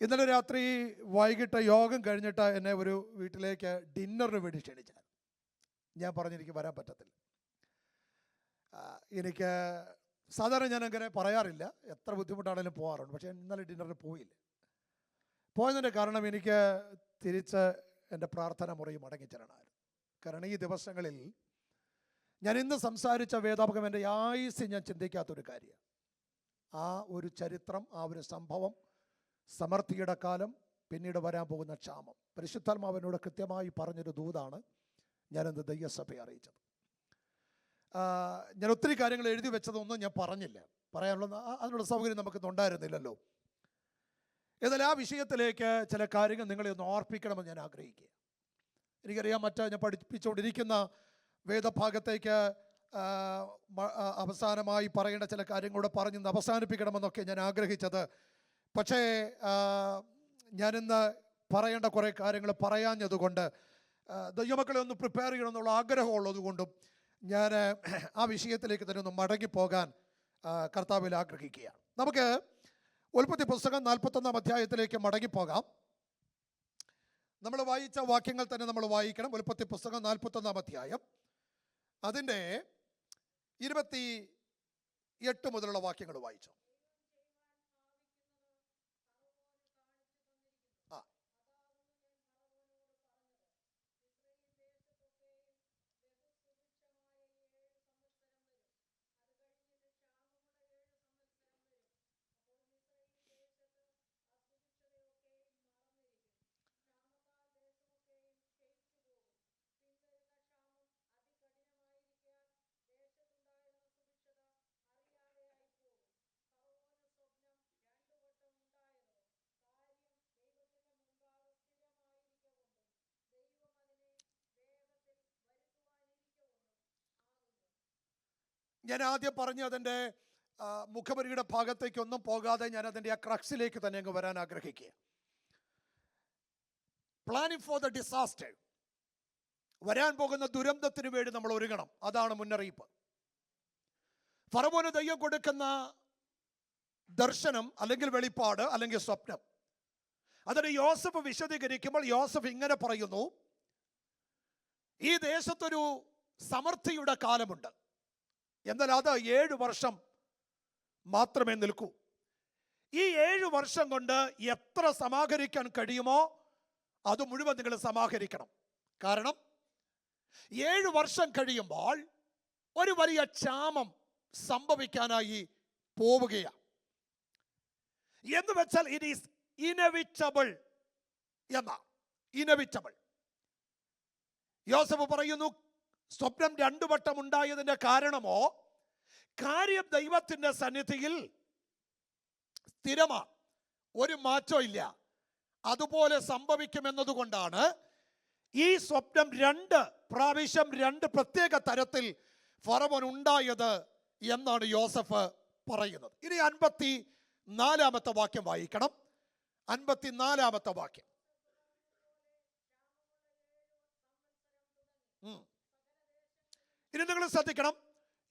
ഇന്നലെ രാത്രി വൈകിട്ട് യോഗം കഴിഞ്ഞിട്ട് എന്നെ ഒരു വീട്ടിലേക്ക് ഡിന്നറിന് വേണ്ടി ക്ഷണിച്ചാൽ ഞാൻ പറഞ്ഞു എനിക്ക് വരാൻ പറ്റത്തില്ല. എനിക്ക് സാധാരണ ഞാൻ അങ്ങനെ പറയാറില്ല, എത്ര ബുദ്ധിമുട്ടാണെങ്കിലും പോകാറുണ്ട്. പക്ഷേ ഇന്നലെ ഡിന്നറിന് പോയില്ല. പോയതിൻ്റെ കാരണം എനിക്ക് തിരിച്ച് എൻ്റെ പ്രാർത്ഥന മുറിയിൽ മടങ്ങിച്ചേരണമായിരുന്നു. കാരണം ഈ ദിവസങ്ങളിൽ ഞാൻ ഇന്ന് സംസാരിച്ച വേദഭാഗം എൻ്റെ ആയുസ്സിൽ ഞാൻ ചിന്തിക്കാത്തൊരു കാര്യമാണ്. ആ ഒരു ചരിത്രം, ആ ഒരു സംഭവം, സമൃദ്ധിയുടെ കാലം, പിന്നീട് വരാൻ പോകുന്ന ക്ഷാമം, പരിശുദ്ധാത്മാവിനോട് കൃത്യമായി പറഞ്ഞൊരു ദൂതാണ് ഞാനിന്ന് ദൈവസഭയെ അറിയിച്ചത്. ഞാൻ ഒത്തിരി കാര്യങ്ങൾ എഴുതി വെച്ചതൊന്നും ഞാൻ പറഞ്ഞില്ല, പറയാനുള്ള അതിനുള്ള സൗകര്യം നമുക്കൊന്നും ഉണ്ടായിരുന്നില്ലല്ലോ. എന്നാൽ ആ വിഷയത്തിലേക്ക് ചില കാര്യങ്ങൾ നിങ്ങളെ ഒന്ന് ഓർപ്പിക്കണമെന്ന് ഞാൻ ആഗ്രഹിക്കുക. എനിക്കറിയാം, ഞാൻ പഠിപ്പിച്ചുകൊണ്ടിരിക്കുന്ന വേദഭാഗത്തേക്ക് അവസാനമായി പറയേണ്ട ചില കാര്യങ്ങളോട് പറഞ്ഞ് അവസാനിപ്പിക്കണമെന്നൊക്കെ ഞാൻ ആഗ്രഹിച്ചത്. പക്ഷേ ഞാനിന്ന് പറയേണ്ട കുറേ കാര്യങ്ങൾ പറയാഞ്ഞതുകൊണ്ട്, ദൈവമക്കളെ ഒന്ന് പ്രിപ്പയർ ചെയ്യണമെന്നുള്ള ആഗ്രഹമുള്ളതുകൊണ്ടും ഞാൻ ആ വിഷയത്തിലേക്ക് തന്നെ ഒന്ന് മടങ്ങിപ്പോകാൻ കർത്താവിൽ ആഗ്രഹിക്കുകയാണ്. നമുക്ക് ഉൽപ്പത്തി പുസ്തകം 41-ാം അധ്യായത്തിലേക്ക് മടങ്ങിപ്പോകാം. നമ്മൾ വായിച്ച വാക്യങ്ങൾ തന്നെ നമ്മൾ വായിക്കണം. ഉൽപ്പത്തി പുസ്തകം 41-ാം അധ്യായം, അതിൻ്റെ 28 മുതലുള്ള വാക്യങ്ങൾ വായിച്ചു. ഞാൻ ആദ്യം പറഞ്ഞ് അതിൻ്റെ മുഖവരിയുടെ ഭാഗത്തേക്കൊന്നും പോകാതെ ഞാൻ അതിൻ്റെ ആ ക്രക്സിലേക്ക് തന്നെ അങ്ങ് വരാൻ ആഗ്രഹിക്കുക. പ്ലാനിങ് ഫോർ ദ ഡിസാസ്റ്റർ, വരാൻ പോകുന്ന ദുരന്തത്തിന് വേണ്ടി നമ്മൾ ഒരുങ്ങണം. അതാണ് മുന്നറിയിപ്പ്. ഫറവോന് ദൈവം കൊടുക്കുന്ന ദർശനം അല്ലെങ്കിൽ വെളിപ്പാട് അല്ലെങ്കിൽ സ്വപ്നം, അതിന് യോസഫ് വിശദീകരിക്കുമ്പോൾ യോസഫ് ഇങ്ങനെ പറയുന്നു: ഈ ദേശത്തൊരു സമൃദ്ധിയുടെ കാലമുണ്ട്, എന്നാൽ അത് 7 വർഷം മാത്രമേ നിൽക്കൂ. ഈ 7 വർഷം കൊണ്ട് എത്ര സമാഹരിക്കാൻ കഴിയുമോ അത് മുഴുവൻ നിങ്ങൾ സമാഹരിക്കണം. കാരണം 7 വർഷം കഴിയുമ്പോൾ ഒരു വലിയ ക്ഷാമം സംഭവിക്കാനായി പോവുകയാണ്. എന്ന് വെച്ചാൽ ഇറ്റ് ഈസ് ഇനെവിറ്റബിൾ എന്ന ഇനെവിറ്റബിൾ. യോസഫ് പറയുന്നു, സ്വപ്നം 2 വട്ടം ഉണ്ടായതിൻ്റെ കാരണമോ കാര്യം ദൈവത്തിൻ്റെ സന്നിധിയിൽ സ്ഥിരമാണ്, ഒരു മാറ്റവും ഇല്ല, അതുപോലെ സംഭവിക്കുമെന്നതുകൊണ്ടാണ് ഈ സ്വപ്നം 2 പ്രാവശ്യം 2 പ്രത്യേക തരത്തിൽ ഫറവോൻ ഉണ്ടായത് എന്നാണ് യോസഫ് പറയുന്നത്. ഇനി 54-ാമത്തെ വാക്യം വായിക്കണം. 54-ാമത്തെ വാക്യം. ഇനി നിങ്ങൾ ശ്രദ്ധിക്കണം,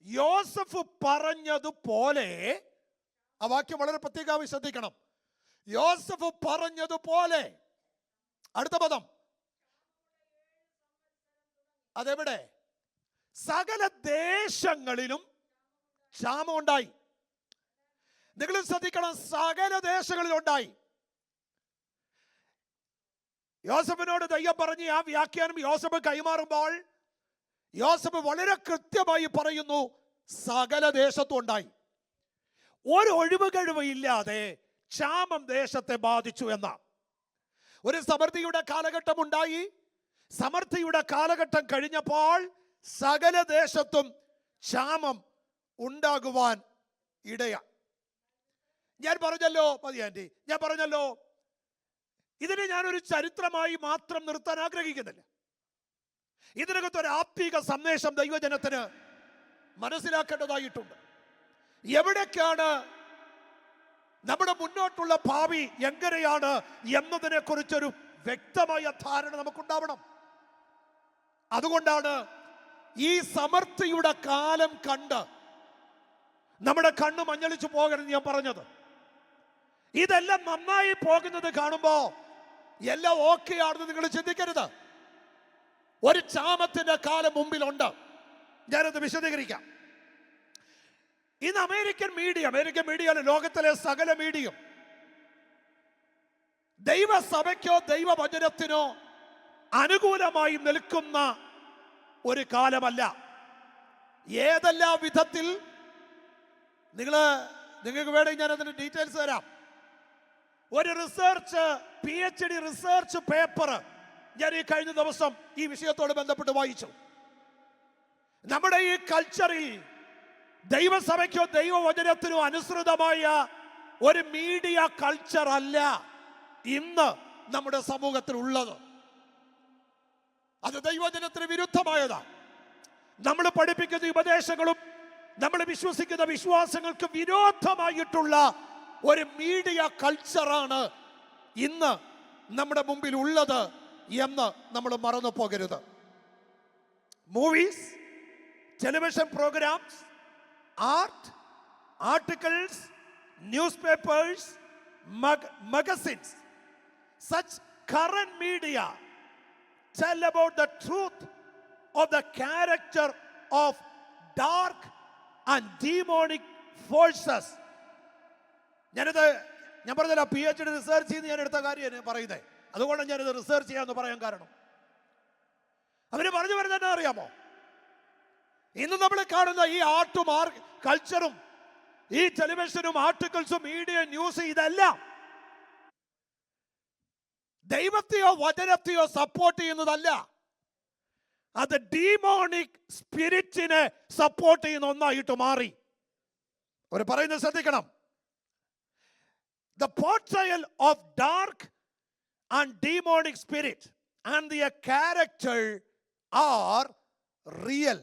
യോസഫ് പറഞ്ഞതുപോലെ, ആ വാക്യം വളരെ പ്രത്യേകമായി ശ്രദ്ധിക്കണം. യോസഫ് പറഞ്ഞതുപോലെ. അടുത്ത പദം, അതെവിടെ? സകല ദേശങ്ങളിലും ക്ഷാമം ഉണ്ടായി. നിങ്ങൾ ശ്രദ്ധിക്കണം, സകല ദേശങ്ങളിലും ഉണ്ടായി. യോസഫിനോട് ദൈവം പറഞ്ഞ് ആ വ്യാഖ്യാനം യോസഫ് കൈമാറുമ്പോൾ യോസഫ് വളരെ കൃത്യമായി പറയുന്നു, സകല ദേശത്തും ഉണ്ടായി. ഒരു ഒഴിവുകഴിവ് ഇല്ലാതെ ക്ഷാമം ദേശത്തെ ബാധിച്ചു എന്ന ഒരു സമൃദ്ധിയുടെ കാലഘട്ടം ഉണ്ടായി. സമൃദ്ധിയുടെ കാലഘട്ടം കഴിഞ്ഞപ്പോൾ സകല ദേശത്തും ക്ഷാമം ഉണ്ടാകുവാൻ ഇടയാ. ഞാൻ പറഞ്ഞല്ലോ, മതി ആൻറ്റി, ഞാൻ പറഞ്ഞല്ലോ, ഇതിനെ ഞാനൊരു ചരിത്രമായി മാത്രം നിർത്താൻ ആഗ്രഹിക്കുന്നില്ല. ഇതിനകത്തൊരു ആത്മീക സന്ദേശം ദൈവജനത്തിന് മനസ്സിലാക്കേണ്ടതായിട്ടുണ്ട്. എവിടേക്കാണ് നമ്മുടെ മുന്നോട്ടുള്ള ഭാവി എങ്ങനെയാണ് എന്നതിനെ കുറിച്ചൊരു വ്യക്തമായ ധാരണ നമുക്കുണ്ടാവണം. അതുകൊണ്ടാണ് ഈ സമൃദ്ധിയുടെ കാലം കണ്ട് നമ്മുടെ കണ്ണ് മഞ്ഞളിച്ചു പോകരുത് ഞാൻ പറഞ്ഞത്. ഇതെല്ലാം നന്നായി പോകുന്നത് കാണുമ്പോ എല്ലാം ഓക്കെ ആണെന്ന് നിങ്ങൾ ചിന്തിക്കരുത്. ഒരു ക്ഷാമത്തിന്റെ കാലം മുമ്പിലുണ്ട്. ഞാനത് വിശദീകരിക്കാം. ഇന്ന് അമേരിക്കൻ മീഡിയ ലോകത്തിലെ സകല മീഡിയയും ദൈവസഭയ്ക്കോ ദൈവവചനത്തിനോ അനുകൂലമായി നിൽക്കുന്ന ഒരു കാലമല്ല. ഏതെല്ലാം വിധത്തിൽ നിങ്ങൾക്ക് വേണമെങ്കിൽ ഞാൻ അതിന്റെ ഡീറ്റെയിൽസ് തരാം. ഒരു റിസർച്ച് PhD റിസർച്ച് പേപ്പർ ഞാൻ ഈ കഴിഞ്ഞ ദിവസം ഈ വിഷയത്തോട് ബന്ധപ്പെട്ട് വായിച്ചു. നമ്മുടെ ഈ കൾച്ചറിൽ ദൈവസഭയ്ക്കോ ദൈവവചനത്തിനോ അനുസൃതമായ ഒരു മീഡിയ കൾച്ചർ അല്ല ഇന്ന് നമ്മുടെ സമൂഹത്തിൽ ഉള്ളത്. അത് ദൈവവചനത്തിന് വിരുദ്ധമായതാണ്. നമ്മൾ പഠിപ്പിക്കുന്ന ഉപദേശങ്ങളും നമ്മൾ വിശ്വസിക്കുന്ന വിശ്വാസങ്ങൾക്ക് വിരോധമായിട്ടുള്ള ഒരു മീഡിയ കൾച്ചറാണ് ഇന്ന് നമ്മുടെ മുമ്പിൽ ഉള്ളത് എന്ന് നമ്മൾ മറന്നു പോകരുത്. Movies, television programmes, art, articles, newspapers, magazines, such current media tell about the truth of the character of dark and demonic forces. ഞാൻ പറഞ്ഞല്ലോ PhD റിസർച്ച് ചെയ്ത് ഞാൻ എടുത്ത കാര്യം പറയുന്നത്. അതുകൊണ്ട് ഞാനിത് റിസർച്ച് ചെയ്യാമെന്ന് പറയാൻ കാരണം അവര് പറഞ്ഞു വരുന്നത് എന്നാ അറിയാമോ? ഇന്ന് നമ്മൾ കാണുന്ന ഈ ആർട്ടും കൾച്ചറും ഈ ടെലിവിഷനും ആർട്ടിക്കിൾസും മീഡിയ ന്യൂസ് ഇതെല്ലാം ദൈവത്തെയോ വചനത്തെയോ സപ്പോർട്ട് ചെയ്യുന്നതല്ല. അത് ഡീമോണിക് സ്പിരിറ്റിനെ സപ്പോർട്ട് ചെയ്യുന്ന ഒന്നായിട്ട് മാറി. അവർ പറയുന്നത് ശ്രദ്ധിക്കണം. The portrayal of dark and demonic spirit and their character are real.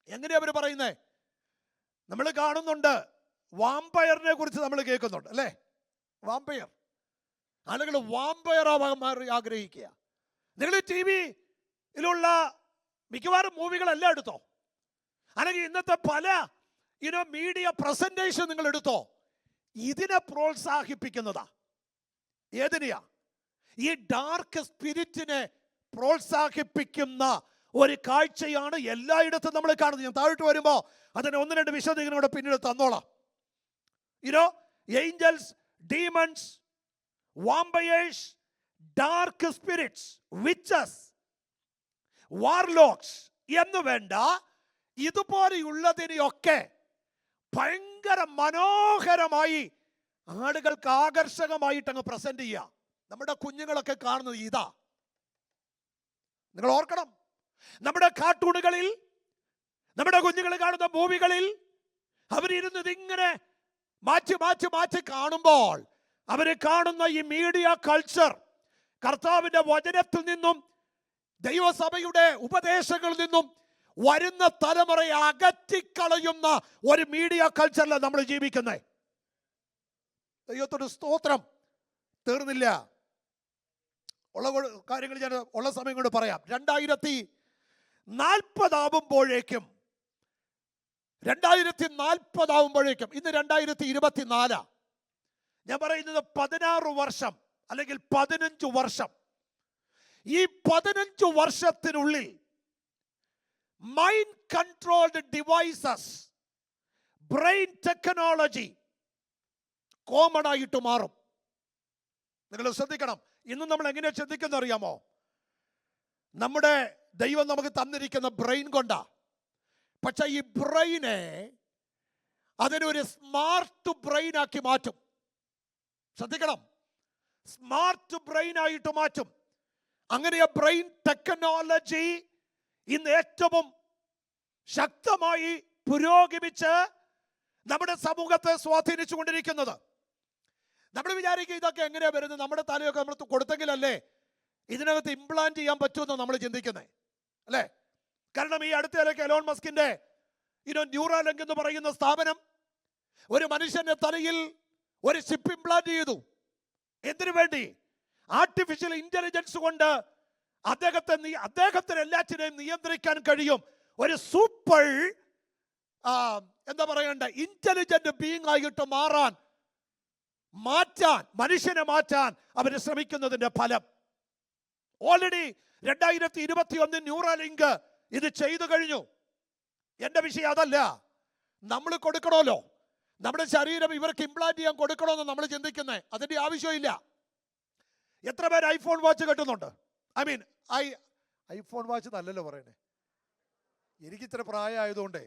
എങ്ങനെയാ അവർ പറയുന്നേ? നമ്മൾ കാണുന്നുണ്ട്, വാമ്പയറിനെ കുറിച്ച് നമ്മൾ കേൾക്കുന്നുണ്ട് അല്ലേ? വാമ്പയർ, ആളുകൾ വാമ്പയർ ആവാൻ ആഗ്രഹിക്കുക. നിങ്ങൾ TV-യിലുള്ള മിക്കവാറും മൂവികളെല്ലാം എടുത്തോ, അല്ലെങ്കിൽ ഇന്നത്തെ പല മീഡിയ പ്രസന്റേഷൻ നിങ്ങൾ എടുത്തോ, ഇതിനെ പ്രോത്സാഹിപ്പിക്കുന്നതാ. ഏതിനെയാ? ഈ ഡാർക്ക് സ്പിരിറ്റിനെ പ്രോത്സാഹിപ്പിക്കുന്ന ഒരു കാഴ്ചയാണ് എല്ലായിടത്തും നമ്മൾ കാണുന്നത്. ഞാൻ താഴോട്ട് വരുമ്പോ അതിന് ഒന്ന് രണ്ട് വിശദീകരണങ്ങളോട് പിന്നീട് തന്നോളാം. Angels, demons, vampires, dark spirits, witches, warlocks എന്ന് വേണ്ട ഇതുപോലെയുള്ളതിനെയൊക്കെ ഭയങ്കര മനോഹരമായി ആളുകൾക്ക് ആകർഷകമായിട്ട് അങ്ങ് പ്രസന്റ് ചെയ്യുക. നമ്മുടെ കുഞ്ഞുങ്ങളൊക്കെ കാണുന്നത് ഇതാ. നിങ്ങൾ ഓർക്കണം, നമ്മുടെ കാർട്ടൂണുകളിൽ, നമ്മുടെ കുഞ്ഞുങ്ങൾ കാണുന്ന മൂവികളിൽ അവരിരുന്നത് ഇങ്ങനെ മാറ്റി മാറ്റി മാറ്റി കാണുമ്പോൾ അവര് കാണുന്ന ഈ മീഡിയ കൾച്ചർ കർത്താവിന്റെ വചനത്തിൽ നിന്നും ദൈവസഭയുടെ ഉപദേശങ്ങളിൽ നിന്നും വരുന്ന തലമുറയെ അകറ്റിക്കളയുന്ന ഒരു മീഡിയ കൾച്ചറിലാണ് നമ്മൾ ജീവിക്കുന്നത്. ദൈവത്തോട് സ്തോത്രം. തീർന്നില്ല, ഉള്ള കാര്യങ്ങൾ ഞാൻ ഉള്ള സമയം കൊണ്ട് പറയാം. 2040 ആവുമ്പോഴേക്കും ഇന്ന് 2024, ഞാൻ പറയുന്നത് 16 വർഷം അല്ലെങ്കിൽ 15 വർഷം. ഈ 15 വർഷത്തിനുള്ളിൽ mind controlled devices, brain technology common ആയിട്ട് മാറും. നിങ്ങൾ ശ്രദ്ധിക്കണം. ഇന്ന് നമ്മൾ എങ്ങനെ ചിന്തിക്കുന്ന അറിയാമോ? നമ്മുടെ ദൈവം നമുക്ക് തന്നിരിക്കുന്ന ബ്രെയിൻ കൊണ്ടാ. പക്ഷെ ഈ ബ്രെയിനെ അതിനൊരു സ്മാർട്ട് ബ്രെയിൻ ആക്കി മാറ്റും. ശ്രദ്ധിക്കണം, സ്മാർട്ട് ബ്രെയിൻ ആയിട്ട് മാറ്റും. അങ്ങനെ ബ്രെയിൻ ടെക്നോളജി ഇന്ന് ഏറ്റവും ശക്തമായി പുരോഗമിച്ച് നമ്മുടെ സമൂഹത്തെ സ്വാധീനിച്ചു കൊണ്ടിരിക്കുന്നത്. നമ്മൾ വിചാരിക്കുക ഇതൊക്കെ എങ്ങനെയാ വരുന്നത്, നമ്മുടെ തലയൊക്കെ നമ്മൾ കൊടുത്തെങ്കിലല്ലേ ഇതിനകത്ത് ഇംപ്ലാന്റ് ചെയ്യാൻ പറ്റുമെന്ന് നമ്മൾ ചിന്തിക്കുന്നത് അല്ലേ? കാരണം ഈ അടുത്തിടയ്ക്ക് എലോൺ മസ്കിന്റെ ന്യൂറാലിങ്ക് എന്ന് പറയുന്ന സ്ഥാപനം ഒരു മനുഷ്യന്റെ തലയിൽ ഒരു ചിപ്പ് ഇംപ്ലാന്റ് ചെയ്തു. എന്തിനു വേണ്ടി? ആർട്ടിഫിഷ്യൽ ഇന്റലിജൻസ് കൊണ്ട് അദ്ദേഹത്തിന് എല്ലാറ്റിനെയും നിയന്ത്രിക്കാൻ കഴിയും. ഒരു സൂപ്പർ എന്താ പറയണ്ട ഇന്റലിജന്റ് ബീയിങ് ആയിട്ട് മാറാൻ മനുഷ്യനെ മാറ്റാൻ അവർ ശ്രമിക്കുന്നതിന്റെ ഫലം. ഓൾറെഡി 2021 ന്യൂറാലിങ്ക് ഇത് ചെയ്തു കഴിഞ്ഞു. എന്റെ വിഷയം അതല്ല. നമ്മൾ കൊടുക്കണമല്ലോ, നമ്മുടെ ശരീരം ഇവർക്ക് ഇംപ്ലാന്റ് ചെയ്യാൻ കൊടുക്കണമെന്ന് നമ്മൾ ചിന്തിക്കുന്നത്. അതിന്റെ ആവശ്യമില്ല. എത്ര പേര് ഐഫോൺ വാച്ച് കെട്ടുന്നുണ്ട്? ഐഫോൺ വാച്ച് നല്ലല്ലോ പറയണേ, എനിക്ക് ഇത്ര പ്രായമായതുകൊണ്ടേ.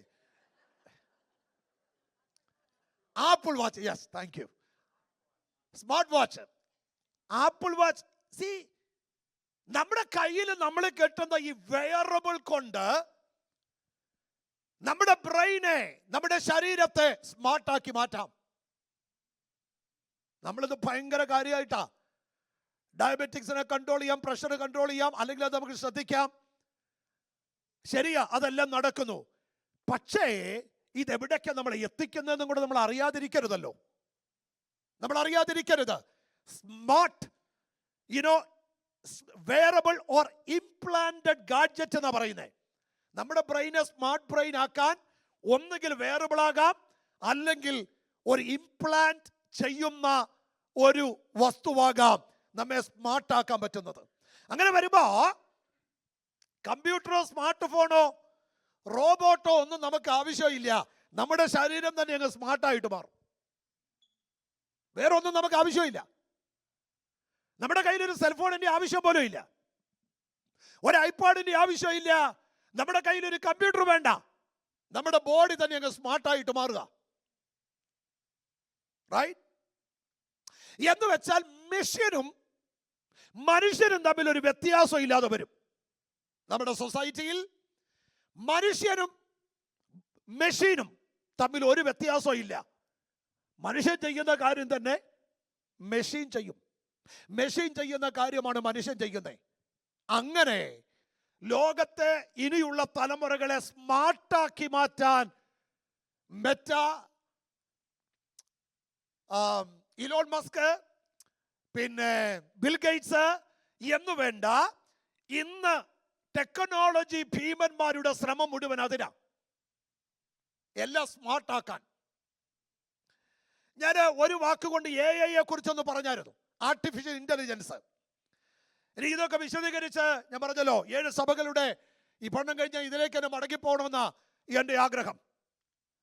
Apple watch, yes, thank you. Smart watch, Apple watch. See, നമ്മുടെ കയ്യിൽ നമ്മൾ കെട്ടുന്ന ഈ വെയറബിൾ കൊണ്ട് നമ്മുടെ ബ്രെയിനെ, നമ്മുടെ ശരീരത്തെ സ്മാർട്ടാക്കി മാറ്റാം. നമ്മളിത് ഭയങ്കര കാര്യമായിട്ടാ. ഡയബറ്റിക്സിനെ കൺട്രോൾ ചെയ്യാം, പ്രഷർ കൺട്രോൾ ചെയ്യാം, അല്ലെങ്കിൽ അത് നമുക്ക് ശ്രദ്ധിക്കാം. ശരിയാ, അതെല്ലാം നടക്കുന്നു. പക്ഷേ ഇതെവിടേക്കാണ് നമ്മളെ എത്തിക്കുന്നതെന്നും കൂടെ നമ്മൾ അറിയാതിരിക്കരുതല്ലോ. നമ്മൾ അറിയാതിരിക്കരുത്. Smart wearable or implanted gadget എന്നാ പറയുന്നത്. നമ്മുടെ ബ്രെയിനെ സ്മാർട്ട് ബ്രെയിൻ ആക്കാൻ ഒന്നുകിൽ വെയറബിൾ ആകാം, അല്ലെങ്കിൽ ഒരു ഇംപ്ലാന്റ് ചെയ്യുന്ന ഒരു വസ്തുവാകാം നമ്മെ സ്മാർട്ട് ആക്കാൻ പറ്റുന്നത്. അങ്ങനെ വരുമ്പോ കമ്പ്യൂട്ടറോ സ്മാർട്ട് ഫോണോ റോബോട്ടോ ഒന്നും നമുക്ക് ആവശ്യമില്ല. നമ്മുടെ ശരീരം തന്നെ അങ്ങ് സ്മാർട്ടായിട്ട് മാറും. വേറെ ഒന്നും നമുക്ക് ആവശ്യമില്ല. നമ്മുടെ കയ്യിലൊരു സെൽഫോണിന്റെ ആവശ്യം പോലും ഇല്ല, ഒരു ഐപാഡിന്റെ ആവശ്യമില്ല, നമ്മുടെ കയ്യിലൊരു കമ്പ്യൂട്ടർ വേണ്ട. നമ്മുടെ ബോഡി തന്നെ അങ്ങ് സ്മാർട്ടായിട്ട് മാറുക. റൈറ്റ്? എന്ന് വെച്ചാൽ മെഷീനും മനുഷ്യനും തമ്മിൽ ഒരു വ്യത്യാസം ഇല്ലാതെ വരും. നമ്മുടെ സൊസൈറ്റിയിൽ മനുഷ്യനും മെഷീനും തമ്മിൽ ഒരു വ്യത്യാസവും ഇല്ല. മനുഷ്യൻ ചെയ്യുന്ന കാര്യം തന്നെ മെഷീൻ ചെയ്യും, മെഷീൻ ചെയ്യുന്ന കാര്യമാണ് മനുഷ്യൻ ചെയ്യുന്നത്. അങ്ങനെ ലോകത്തെ ഇനിയുള്ള തലമുറകളെ സ്മാർട്ടാക്കി മാറ്റാൻ ഇലോൺ മസ്ക്, പിന്നെ ബിൽ ഗേറ്റ്സ് എന്ന് വേണ്ട ഇന്ന് ടെക്നോളജി ഭീമന്മാരുടെ ശ്രമം മുഴുവൻ അതിനാ, എല്ലാം സ്മാർട്ടാക്കാൻ. ഞാൻ ഒരു വാക്കുകൊണ്ട് AI കുറിച്ചൊന്ന് പറഞ്ഞായിരുന്നു, ആർട്ടിഫിഷ്യൽ ഇന്റലിജൻസ്. ഇനി ഇതൊക്കെ വിശദീകരിച്ച് ഞാൻ പറഞ്ഞല്ലോ, 7 സഭകളുടെ ഈ പഠനം കഴിഞ്ഞാൽ ഇതിലേക്ക് തന്നെ മടങ്ങിപ്പോകണമെന്ന എൻ്റെ ആഗ്രഹം.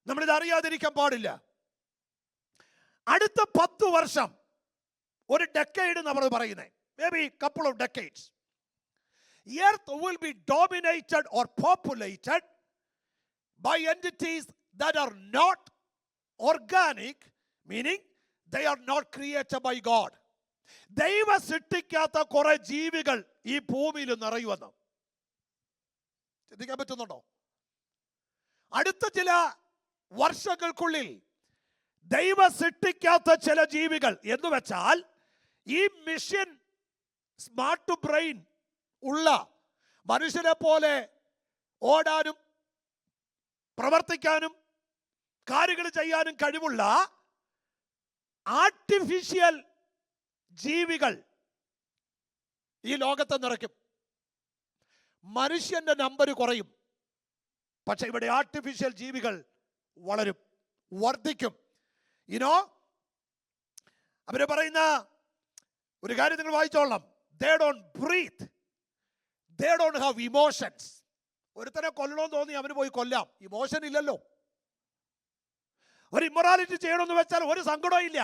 നമ്മളിത് അറിയാതിരിക്കാൻ പാടില്ല. അടുത്ത 10 വർഷം, ഒരു ഡെക്കേഡ് നമ്മൾ പറയുന്നത്, may be couple of decades, earth will be dominated or populated by entities that are not organic, meaning they are not created by God. ദൈവ സൃഷ്ടിക്കാത്ത കുറെ ജീവികൾ ഈ ഭൂമിയിൽ നിറയുമെന്ന് ചിന്തിക്കാൻ പറ്റുന്നുണ്ടോ? അടുത്ത ചില വർഷങ്ങൾക്കുള്ളിൽ ദൈവ സൃഷ്ടിക്കാത്ത ചില ജീവികൾ എന്ന് വെച്ചാൽ ഈ മിഷൻ സ്മാർട്ട് ബ്രെയിൻ ഉള്ള, മനുഷ്യനെ പോലെ ഓടാനും പ്രവർത്തിക്കാനും കാര്യങ്ങൾ ചെയ്യാനും കഴിവുള്ള ആർട്ടിഫിഷ്യൽ ജീവികൾ ഈ ലോകത്ത് നിറയ്ക്കും. മനുഷ്യന്റെ നമ്പർ കുറയും, പക്ഷെ ഇവിടെ ആർട്ടിഫിഷ്യൽ ജീവികൾ വളരും, വർദ്ധിക്കും. അവര് പറയുന്ന ഒരു കാര്യം നിങ്ങൾ വായിച്ചോളണം. They don't breathe. They don't have emotions. ഒരുത്തനെ കൊല്ലണമെന്ന് തോന്നി അവന് പോയി കൊല്ലാം, ഇമോഷൻ ഇല്ലല്ലോ. ഒരു ഇമ്മൊറാലിറ്റി ചെയ്യണമെന്ന് വെച്ചാൽ ഒരു സങ്കടവും ഇല്ല,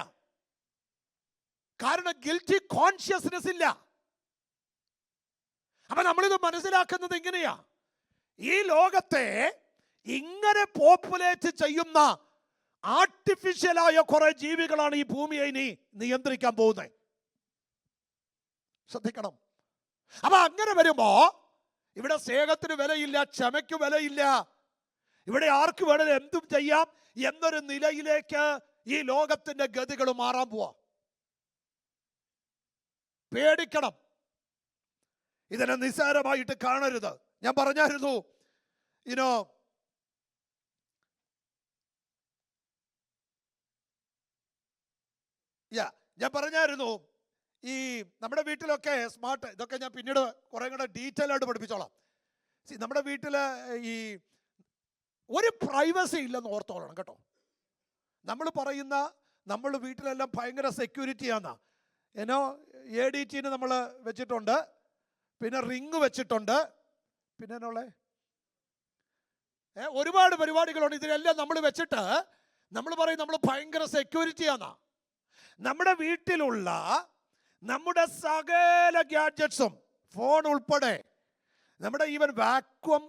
കാരണം ഗിൽറ്റി കോൺഷ്യസ്നെസ് ഇല്ല. അപ്പൊ നമ്മളിത് മനസ്സിലാക്കുന്നത് ഇങ്ങനെയാ, ഈ ലോകത്തെ ഇങ്ങനെ പോപ്പുലേറ്റ് ചെയ്യുന്ന ആർട്ടിഫിഷ്യലായ കുറെ ജീവികളാണ് ഈ ഭൂമിയെ ഇനി നിയന്ത്രിക്കാൻ പോകുന്നത്. ശ്രദ്ധിക്കണം. അപ്പൊ അങ്ങനെ വരുമ്പോ ഇവിടെ സ്നേഹത്തിന് വിലയില്ല, ക്ഷമയ്ക്ക് വിലയില്ല, ഇവിടെ ആർക്ക് വേണേലും എന്തും ചെയ്യാം എന്നൊരു നിലയിലേക്ക് ഈ ലോകത്തിന്റെ ഗതികൾ മാറാൻ പോവാ. പേടിക്കണം, ഇതിനെ നിസ്സാരമായിട്ട് കാണരുത്. ഞാൻ പറഞ്ഞായിരുന്നു, ഈ നമ്മുടെ വീട്ടിലൊക്കെ സ്മാർട്ട്, ഇതൊക്കെ ഞാൻ പിന്നീട് കുറെ കൂടെ ഡീറ്റെയിൽ ആയിട്ട് പഠിപ്പിച്ചോളാം. നമ്മുടെ വീട്ടിൽ ഈ ഒരു പ്രൈവസി ഇല്ലെന്ന് ഓർത്തോളണം കേട്ടോ. നമ്മൾ പറയുന്ന നമ്മൾ വീട്ടിലെല്ലാം ഭയങ്കര സെക്യൂരിറ്റിയാന്നാ. ഏനോ ADTന് നമ്മൾ വെച്ചിട്ടുണ്ട്, പിന്നെ റിങ് വെച്ചിട്ടുണ്ട്, പിന്നെ എന്നുള്ള ഒരുപാട് പരിപാടികളുണ്ട്. ഇതിലെല്ലാം നമ്മൾ വെച്ചിട്ട് നമ്മൾ പറയും നമ്മൾ ഭയങ്കര സെക്യൂരിറ്റിയാന്നാ. നമ്മുടെ വീട്ടിലുള്ള നമ്മുടെ സകല ഗാഡ്ജറ്റ്സും, ഫോൺ ഉൾപ്പെടെ, നമ്മുടെ ഈവൻ വാക്വം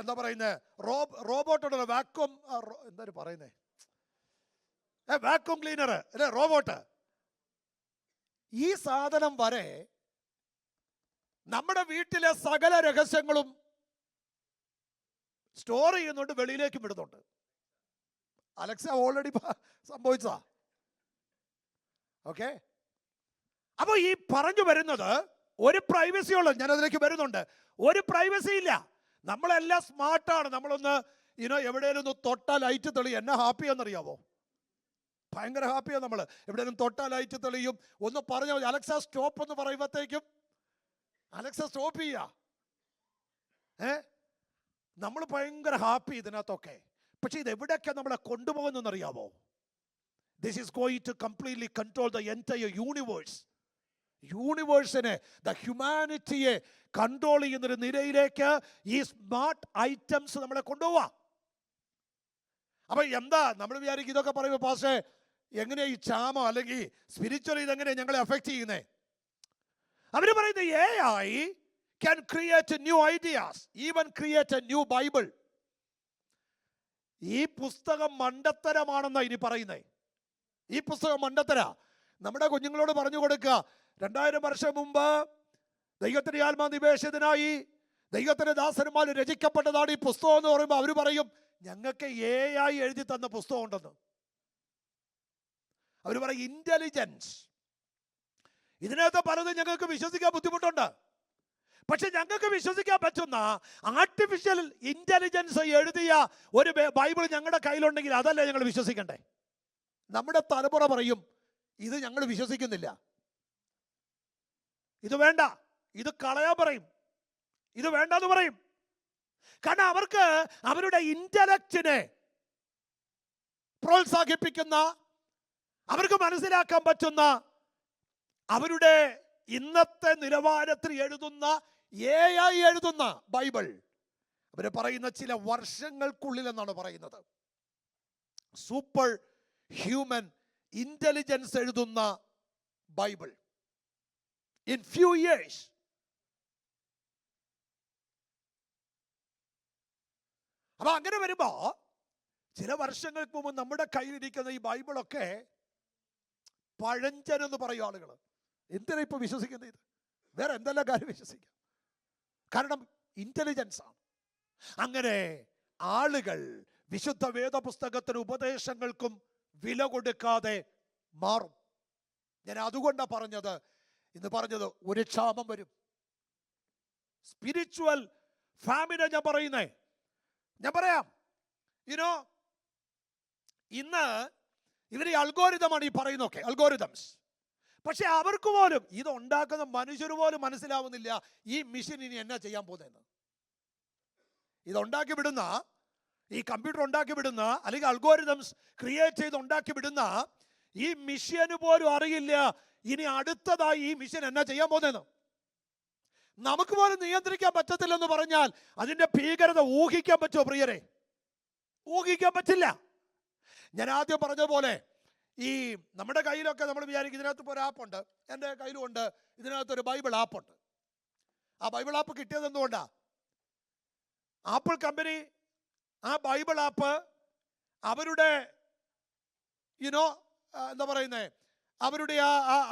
എന്താ പറയുന്നത്, റോബോട്ട് ഉണ്ടല്ലോ, വാക്വം എന്താ പറയുന്നത്, വാക്വം ക്ലീനർ അല്ലെ, റോബോട്ട്, ഈ സാധനം വരെ നമ്മുടെ വീട്ടിലെ സകല രഹസ്യങ്ങളും സ്റ്റോർ ചെയ്യുന്നുണ്ട്, വെളിയിലേക്ക് വിടുന്നുണ്ട്. Alexa already സംഭവിച്ചതാ. ഓക്കെ, അപ്പൊ ഈ പറഞ്ഞു വരുന്നത് ഒരു പ്രൈവസി ഉള്ളത്, ഞാൻ അതിലേക്ക് വരുന്നുണ്ട്. ഒരു പ്രൈവസി ഇല്ല. നമ്മളെല്ലാം സ്മാർട്ടാണ്. നമ്മളൊന്ന് എവിടെയെങ്കിലും ഒന്ന് തൊട്ടാൽ ലൈറ്റ് തെളിയും. എന്നാ ഹാപ്പിയാണെന്നറിയാവോ? ഭയങ്കര ഹാപ്പിയാണ് നമ്മൾ. എവിടെയെങ്കിലും തൊട്ടാൽ ലൈറ്റ് തെളിയും. ഒന്ന് പറഞ്ഞാൽ മതി, അലക്സ സ്റ്റോപ്പ് എന്ന് പറയുമ്പോഴത്തേക്കും അലക്സ സ്റ്റോപ്പ് ചെയ്യുക. നമ്മൾ ഭയങ്കര ഹാപ്പി ഇതിനകത്തൊക്കെ. പക്ഷെ ഇത് എവിടെയൊക്കെ നമ്മളെ കൊണ്ടുപോകുന്നറിയാവോ? This is going to completely control the entire universe. യൂണിവേഴ്സിനെ, ദ ഹ്യൂമാനിറ്റിയെ കൺട്രോൾ ചെയ്യുന്നൊരു നിലയിലേക്ക് ഈ സ്മാർട്ട് ഐറ്റംസ് നമ്മളെ കൊണ്ടുപോവാ. അപ്പൊ എന്താ നമ്മൾ വിചാരിക്കും, ഇതൊക്കെ പറയുമ്പോൾ പാസ്റ്റേ എങ്ങനെയാ ഈ ക്ഷാമം അല്ലെങ്കിൽ സ്പിരിച്വലി ഇതെങ്ങനെയാ ഞങ്ങളെ അഫക്റ്റ് ചെയ്യുന്നേ? അവര് പറയുന്നത് AI can create new ideas, even create a new Bible. ഈ പുസ്തകം മണ്ടത്തരമാണെന്നാ ഇനി പറയുന്നേ. ഈ പുസ്തകം മണ്ടത്തര. നമ്മുടെ കുഞ്ഞുങ്ങളോട് പറഞ്ഞു കൊടുക്കുക, 2000 വർഷം മുമ്പ് ദൈവത്തിന്റെ ആത്മാ നിവേശിതനായി ദൈവത്തിന്റെ ദാസന്മാർ രചിക്കപ്പെട്ടതാണ് ഈ പുസ്തകം എന്ന് പറയുമ്പോൾ അവർ പറയും ഞങ്ങൾക്ക് AI എഴുതി തന്ന പുസ്തകം ഉണ്ടെന്ന്. അവർ പറയും ഇന്റലിജൻസ്. ഇതിനകത്ത് പലതും ഞങ്ങൾക്ക് വിശ്വസിക്കാൻ ബുദ്ധിമുട്ടുണ്ട്. പക്ഷെ ഞങ്ങൾക്ക് വിശ്വസിക്കാൻ പറ്റുന്ന ആർട്ടിഫിഷ്യൽ ഇന്റലിജൻസ് എഴുതിയ ഒരു ബൈബിൾ ഞങ്ങളുടെ കയ്യിലുണ്ടെങ്കിൽ അതല്ലേ ഞങ്ങൾ വിശ്വസിക്കണ്ടേ? നമ്മുടെ തലമുറ പറയും ഇത് ഞങ്ങൾ വിശ്വസിക്കുന്നില്ല, ഇത് വേണ്ട, ഇത് കളയാൻ പറയും, ഇത് വേണ്ടെന്ന് പറയും. കാരണം അവർക്ക് അവരുടെ ഇന്റലക്റ്റിനെ പ്രോത്സാഹിപ്പിക്കുന്ന, അവർക്ക് മനസ്സിലാക്കാൻ പറ്റുന്ന, അവരുടെ ഇന്നത്തെ നിലവാരത്തിൽ എഴുതുന്ന AI എഴുതുന്ന ബൈബിൾ അവര് പറയുന്ന ചില വർഷങ്ങൾക്കുള്ളിൽ എന്നാണ് പറയുന്നത്. സൂപ്പർ ഹ്യൂമൻ ഇന്റലിജൻസ് എഴുതുന്ന ബൈബിൾ ഇൻ ഫ്യൂ ഇയേഴ്സ്. അപ്പൊ അങ്ങനെ വരുമ്പോ ചില വർഷങ്ങൾക്ക് മുമ്പ് നമ്മുടെ കയ്യിലിരിക്കുന്ന ഈ ബൈബിളൊക്കെ പഴഞ്ചനെന്ന് പറയും ആളുകൾ. എന്തിനാ ഇപ്പൊ വിശ്വസിക്കുന്നത്? ഇത് വേറെ എന്തെല്ലാം കാര്യം വിശ്വസിക്കാം, കാരണം ഇന്റലിജൻസ് ആണ്. അങ്ങനെ ആളുകൾ വിശുദ്ധ വേദപുസ്തകത്തിന് ഉപദേശങ്ങൾക്കും വില കൊടുക്കാതെ മാറും. ഞാൻ അതുകൊണ്ടാണ് പറഞ്ഞത് ഒരു ക്ഷാമം വരും. സ്പിരിച്വൽ ഫാമിനെ ഞാൻ പറയാം. ഇന്ന് ഇവര് അൽഗോരിതമാണ് ഈ പറയുന്നൊക്കെ, അൽഗോരിതംസ്. പക്ഷെ അവർക്ക് പോലും ഇത് ഉണ്ടാക്കുന്ന മനുഷ്യർ പോലും മനസ്സിലാവുന്നില്ല ഈ മെഷീൻ ഇനി എന്നാ ചെയ്യാൻ പോകുന്നതെന്ന്. ഇതുണ്ടാക്കി വിടുന്ന, ഈ കമ്പ്യൂട്ടർ ഉണ്ടാക്കി വിടുന്ന, അല്ലെങ്കിൽ അൽഗോരിതംസ് ക്രിയേറ്റ് ചെയ്ത് ഉണ്ടാക്കി വിടുന്ന ഈ മെഷീന് പോലും അറിയില്ല ഇനി അടുത്തതായി ഈ മെഷീൻ എന്നാ ചെയ്യാൻ പോകുന്നതെന്ന്. നമുക്ക് പോലും നിയന്ത്രിക്കാൻ പറ്റത്തില്ലെന്ന് പറഞ്ഞാൽ അതിന്റെ ഭീകരത ഊഹിക്കാൻ പറ്റുമോ പ്രിയരെ? ഊഹിക്കാൻ പറ്റില്ല. ഞാൻ ആദ്യം പറഞ്ഞതുപോലെ ഈ നമ്മുടെ കയ്യിലൊക്കെ നമ്മൾ വിചാരിക്കും ഇതിനകത്ത് ഇപ്പോൾ ഒരു ആപ്പുണ്ട്, എൻ്റെ കയ്യിലുമുണ്ട്, ഇതിനകത്തൊരു ബൈബിൾ ആപ്പുണ്ട്. ആ ബൈബിൾ ആപ്പ് കിട്ടിയത് എന്തുകൊണ്ടാ? ആപ്പിൾ കമ്പനി ആ ബൈബിൾ ആപ്പ് അവരുടെ എന്താ പറയുന്നത്, അവരുടെ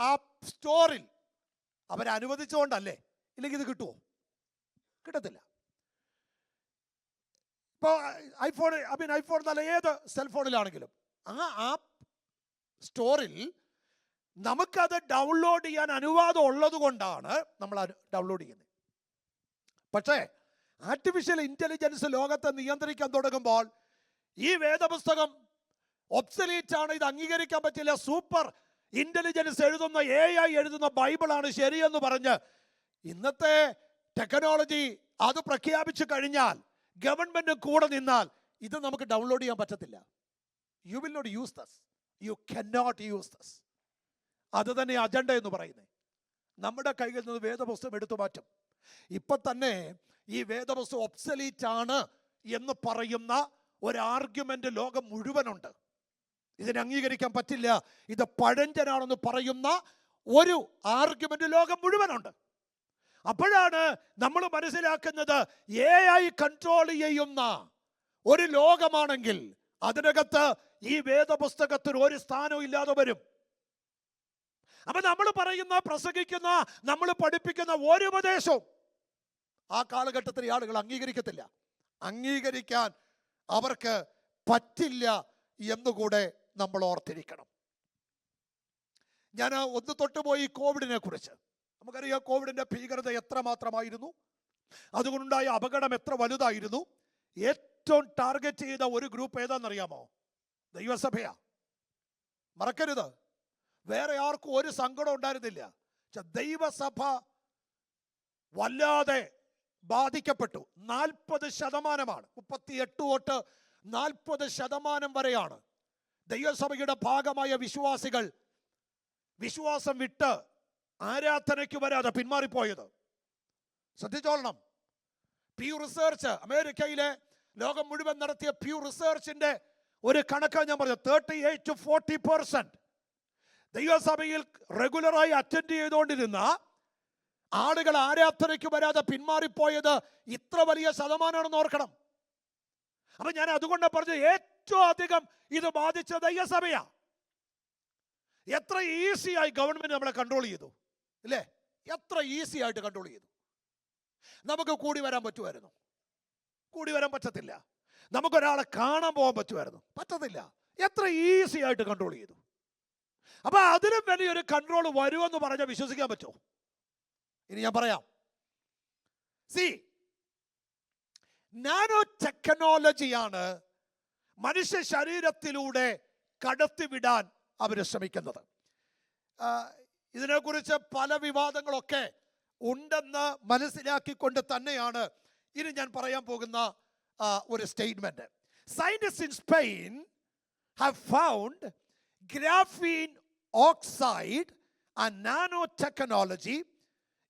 ആ സ്റ്റോറിൽ അവരനുവദിച്ചുകൊണ്ടല്ലേ. ഇല്ലെങ്കിൽ ഇത് കിട്ടുമോ? കിട്ടത്തില്ല. ഇപ്പോൾ ഐഫോൺ എന്നല്ല, ഏത് സെൽഫോണിലാണെങ്കിലും ആ ആപ്പ് സ്റ്റോറിൽ നമുക്കത് ഡൗൺലോഡ് ചെയ്യാൻ അനുവാദം ഉള്ളത് കൊണ്ടാണ് നമ്മൾ ഡൗൺലോഡ് ചെയ്യുന്നത്. പക്ഷേ ആർട്ടിഫിഷ്യൽ ഇന്റലിജൻസ് ലോകത്തെ നിയന്ത്രിക്കാൻ തുടങ്ങുമ്പോൾ ഈ വേദപുസ്തകം ഒബ്സലീറ്റ് ആണ്, ഇത് അംഗീകരിക്കാൻ പറ്റില്ല, സൂപ്പർ ഇന്റലിജൻസ് എഴുതുന്ന AI എഴുതുന്ന ബൈബിളാണ് ശരിയെന്ന് പറഞ്ഞ് ഇന്നത്തെ ടെക്നോളജി അത് പ്രഖ്യാപിച്ചു കഴിഞ്ഞാൽ, ഗവൺമെന്റ് കൂടെ നിന്നാൽ ഇത് നമുക്ക് ഡൗൺലോഡ് ചെയ്യാൻ പറ്റത്തില്ല. You will not use this. You cannot use this. അത് തന്നെ അജണ്ട എന്ന് പറയുന്നത്. നമ്മുടെ കയ്യിൽ നിന്ന് വേദപുസ്തകം എടുത്തു മാറ്റും. ഇപ്പൊ തന്നെ ഈ വേദപുസ്തകം ഒബ്സലീറ്റ് ആണ് എന്ന് പറയുന്ന ഒരു ആർഗ്യുമെന്റ് ലോകം മുഴുവനുണ്ട്. ഇതിനെ അംഗീകരിക്കാൻ പറ്റില്ല, ഇത് പഴഞ്ചനാണെന്ന് പറയുന്ന ഒരു ആർഗ്യുമെന്റ് ലോകം മുഴുവനുണ്ട്. അപ്പോഴാണ് നമ്മൾ മനസ്സിലാക്കുന്നത് AI കൺട്രോൾ ചെയ്യുന്ന ഒരു ലോകമാണെങ്കിൽ അതിനകത്ത് ഈ വേദപുസ്തകത്തിന് ഒരു സ്ഥാനവും ഇല്ലാതെ വരും. അപ്പൊ നമ്മൾ പറയുന്ന, പ്രസംഗിക്കുന്ന, നമ്മൾ പഠിപ്പിക്കുന്ന ഒരു ഉപദേശവും ആ കാലഘട്ടത്തിൽ ആളുകൾ അംഗീകരിക്കത്തില്ല. അംഗീകരിക്കാൻ അവർക്ക് പറ്റില്ല എന്നുകൂടെ നമ്മൾ ഓർത്തിരിക്കണം. ഞാൻ ഒന്ന് തൊട്ടുപോയി കോവിഡിനെ കുറിച്ച്. നമുക്കറിയാം കോവിഡിന്റെ ഭീകരത എത്രമാത്രമായിരുന്നു, അതുകൊണ്ടുണ്ടായ അപകടം എത്ര വലുതായിരുന്നു. ഏറ്റവും ടാർഗറ്റ് ചെയ്ത ഒരു ഗ്രൂപ്പ് ഏതാണെന്നറിയാമോ? ദൈവസഭയാ. മറക്കരുത്. വേറെ ആർക്കും ഒരു സങ്കടം ഉണ്ടായിരുന്നില്ല. ദൈവസഭ വല്ലാതെ ബാധിക്കപ്പെട്ടു. 40% 38 തൊട്ട് 40% വരെയാണ് ദൈവസഭയുടെ ഭാഗമായ വിശ്വാസികൾ വിശ്വാസം വിട്ട് ആരാധനയ്ക്ക് വരാതെ പിന്മാറിപ്പോയത്. ശ്രദ്ധിച്ചോളണം. പ്യൂ റിസർച്ച്, അമേരിക്കയിലെ ലോകം മുഴുവൻ നടത്തിയ പ്യൂ റിസർച്ചിന്റെ ഒരു കണക്കാണ് ഞാൻ പറഞ്ഞത്. 38 to 40% ദൈവസഭയിൽ റെഗുലറായി അറ്റൻഡ് ചെയ്തുകൊണ്ടിരുന്ന ആളുകൾ ആരാധനയ്ക്ക് വരാതെ പിന്മാറിപ്പോയത് ഇത്ര വലിയ ശതമാനമാണെന്ന് ഓർക്കണം. അപ്പൊ ഞാൻ അതുകൊണ്ട് പറഞ്ഞു, ഏറ്റവും അധികം ഇത് ബാധിച്ച ദൈവസഭയാ. എത്ര ഈസിയായി ഗവൺമെന്റ് നമ്മളെ കൺട്രോൾ ചെയ്തു, ഇല്ലേ? എത്ര ഈസി ആയിട്ട് കൺട്രോൾ ചെയ്തു. നമുക്ക് കൂടി വരാൻ പറ്റുമായിരുന്നു? കൂടി വരാൻ പറ്റത്തില്ല. നമുക്കൊരാളെ കാണാൻ പോകാൻ പറ്റുമായിരുന്നു? പറ്റത്തില്ല. എത്ര ഈസി ആയിട്ട് കൺട്രോൾ ചെയ്തു. അപ്പൊ അതിനും വലിയൊരു കൺട്രോൾ വരുമെന്ന് പറഞ്ഞാൽ വിശ്വസിക്കാൻ പറ്റുമോ? ഇനി ഞാൻ പറയാം. നാനോ ടെക്നോളജിയാണ് മനുഷ്യ ശരീരത്തിലൂടെ കടത്തിവിടാൻ അവർ ശ്രമിക്കുന്നത്. ഇതിനെക്കുറിച്ച് പല വിവാദങ്ങളൊക്കെ ഉണ്ടെന്ന് മനസ്സിലാക്കിക്കൊണ്ട് തന്നെയാണ് ഇനി ഞാൻ പറയാൻ പോകുന്ന ഒരു statement. Scientist in Spain have found graphene oxide and nano technology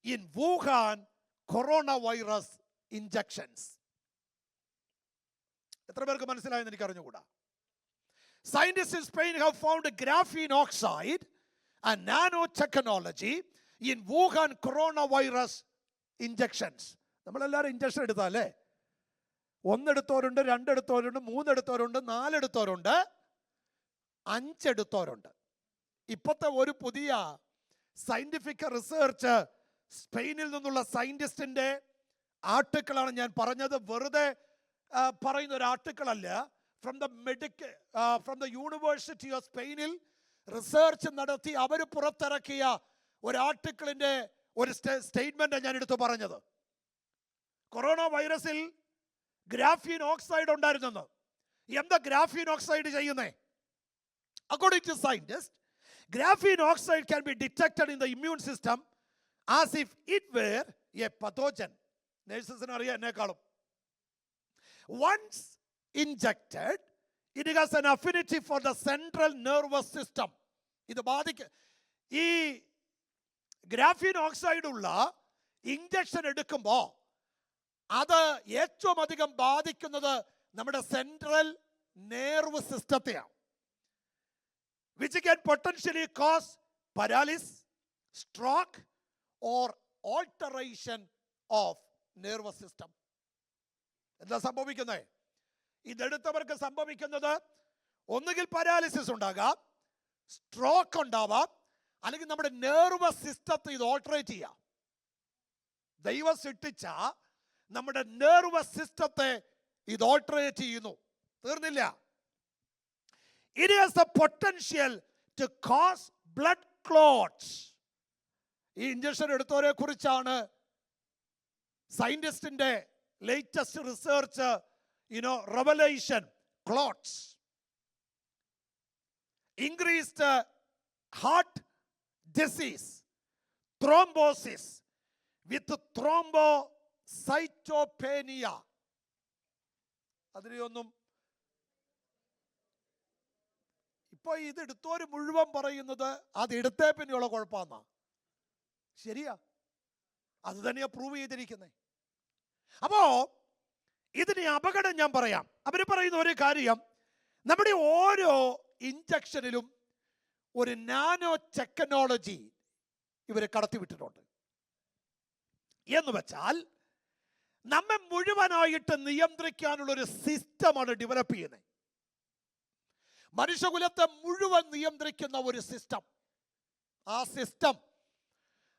in Wuhan coronavirus injections. എത്ര പേർക്ക് മനസ്സിലായെന്ന് എനിക്ക് അറിഞ്ഞുകൂടാ. Scientists in Spain have found a graphene oxide and nanotechnology in Wuhan coronavirus injections. നമ്മളെല്ലാവരും ഇഞ്ചക്ഷൻ എടുത്താലേ, 1 എടുത്തവരുണ്ട്, 2 എടുത്തവരുണ്ട്, 3 എടുത്തവരുണ്ട്, 4 എടുത്തവരുണ്ട്, 5 എടുത്തവരുണ്ട്. ഇപ്പോഴത്തെ ഒരു പുതിയ സയന്റിഫിക് റിസർച്ച് സ്പെയിനിൽ നിന്നുള്ള സയന്റിസ്റ്റിന്റെ ആർട്ടിക്കിളാണ് ഞാൻ പറഞ്ഞത്. വെറുതെ പറയുന്ന ഒരു ആർട്ടിക്കിൾ അല്ല. ഫ്രം ദ യൂണിവേഴ്സിറ്റി ഓഫ് സ്പെയിനിൽ റിസർച്ച് നടത്തി അവർ പുറത്തിറക്കിയ ഒരു ആർട്ടിക്കിളിന്റെ ഒരു സ്റ്റേറ്റ്മെന്റ് ഞാൻ എടുത്തു പറഞ്ഞത്. കൊറോണ വൈറസിൽ ഗ്രാഫീൻ ഓക്സൈഡ് ഉണ്ടായിരുന്നെന്ന്. എന്താ ഗ്രാഫീൻ ഓക്സൈഡ് ചെയ്യുന്നേ? According to scientist, graphene oxide can be detected in the immune system as if it were a pathogen. Nurses അറിയാം എന്നെക്കാളും. Once injected, it has an affinity for the central nervous system. ഇത് ഈ graphene oxide ഉള്ള injection എടുക്കുമ്പോൾ അത് ഏറ്റവും അധികം ബാധിക്കുന്നത് നമ്മുടെ സെൻട്രൽ നെർവ് സിസ്റ്റത്തെയാണ്. which can potentially cause paralysis, stroke or alteration of nervous system. എന്താ സംഭവിക്കുന്നത്? ഇതെടുത്തവർക്ക് സംഭവിക്കുന്നത് ഒന്നുകിൽ പാരാലിസിസ് ഉണ്ടാകാം, സ്ട്രോക്ക് ഉണ്ടാവാം, അല്ലെങ്കിൽ നമ്മുടെ നെർവസ് സിസ്റ്റത്തെ ഇത് ഓൾട്ടറേറ്റ് ചെയ്യാം. ദൈവം സൃഷ്ടിച്ച നമ്മുടെ നെർവസ് സിസ്റ്റത്തെ ഇത് ഓൾട്ടറേറ്റ് ചെയ്യുന്നു. തീർന്നില്ല. It has the potential to cause blood clots. ഈ ഇഞ്ചക്ഷൻ എടുത്തവരെ കുറിച്ചാണ് സയന്റിസ്റ്റിന്റെ latest research, revelation. Clots, increased heart disease, thrombosis with thrombocytopenia. അതിനെയൊന്നും ഇപ്പൊ ഇത് എടുത്തോര് മുഴുവൻ പറയുന്നത് അത് എടുത്തേ പിന്നെയുള്ള കുഴപ്പമെന്നാ. ശരിയാ, അത് തന്നെയാ പ്രൂവ് ചെയ്തിരിക്കുന്നത്. അപ്പോ ഇതിന് അപകടം ഞാൻ പറയാം. അവര് പറയുന്ന ഒരു കാര്യം, നമ്മുടെ ഓരോ ഇഞ്ചക്ഷനിലും ഒരു നാനോ ടെക്നോളജി ഇവർ കടത്തിവിട്ടിട്ടുണ്ട്. എന്ന് വെച്ചാൽ നമ്മെ മുഴുവനായിട്ട് നിയന്ത്രിക്കാനുള്ള ഒരു സിസ്റ്റമാണ് ഡെവലപ്പ് ചെയ്യുന്നത്. മനുഷ്യകുലത്തെ മുഴുവൻ നിയന്ത്രിക്കുന്ന ഒരു സിസ്റ്റം. ആ സിസ്റ്റം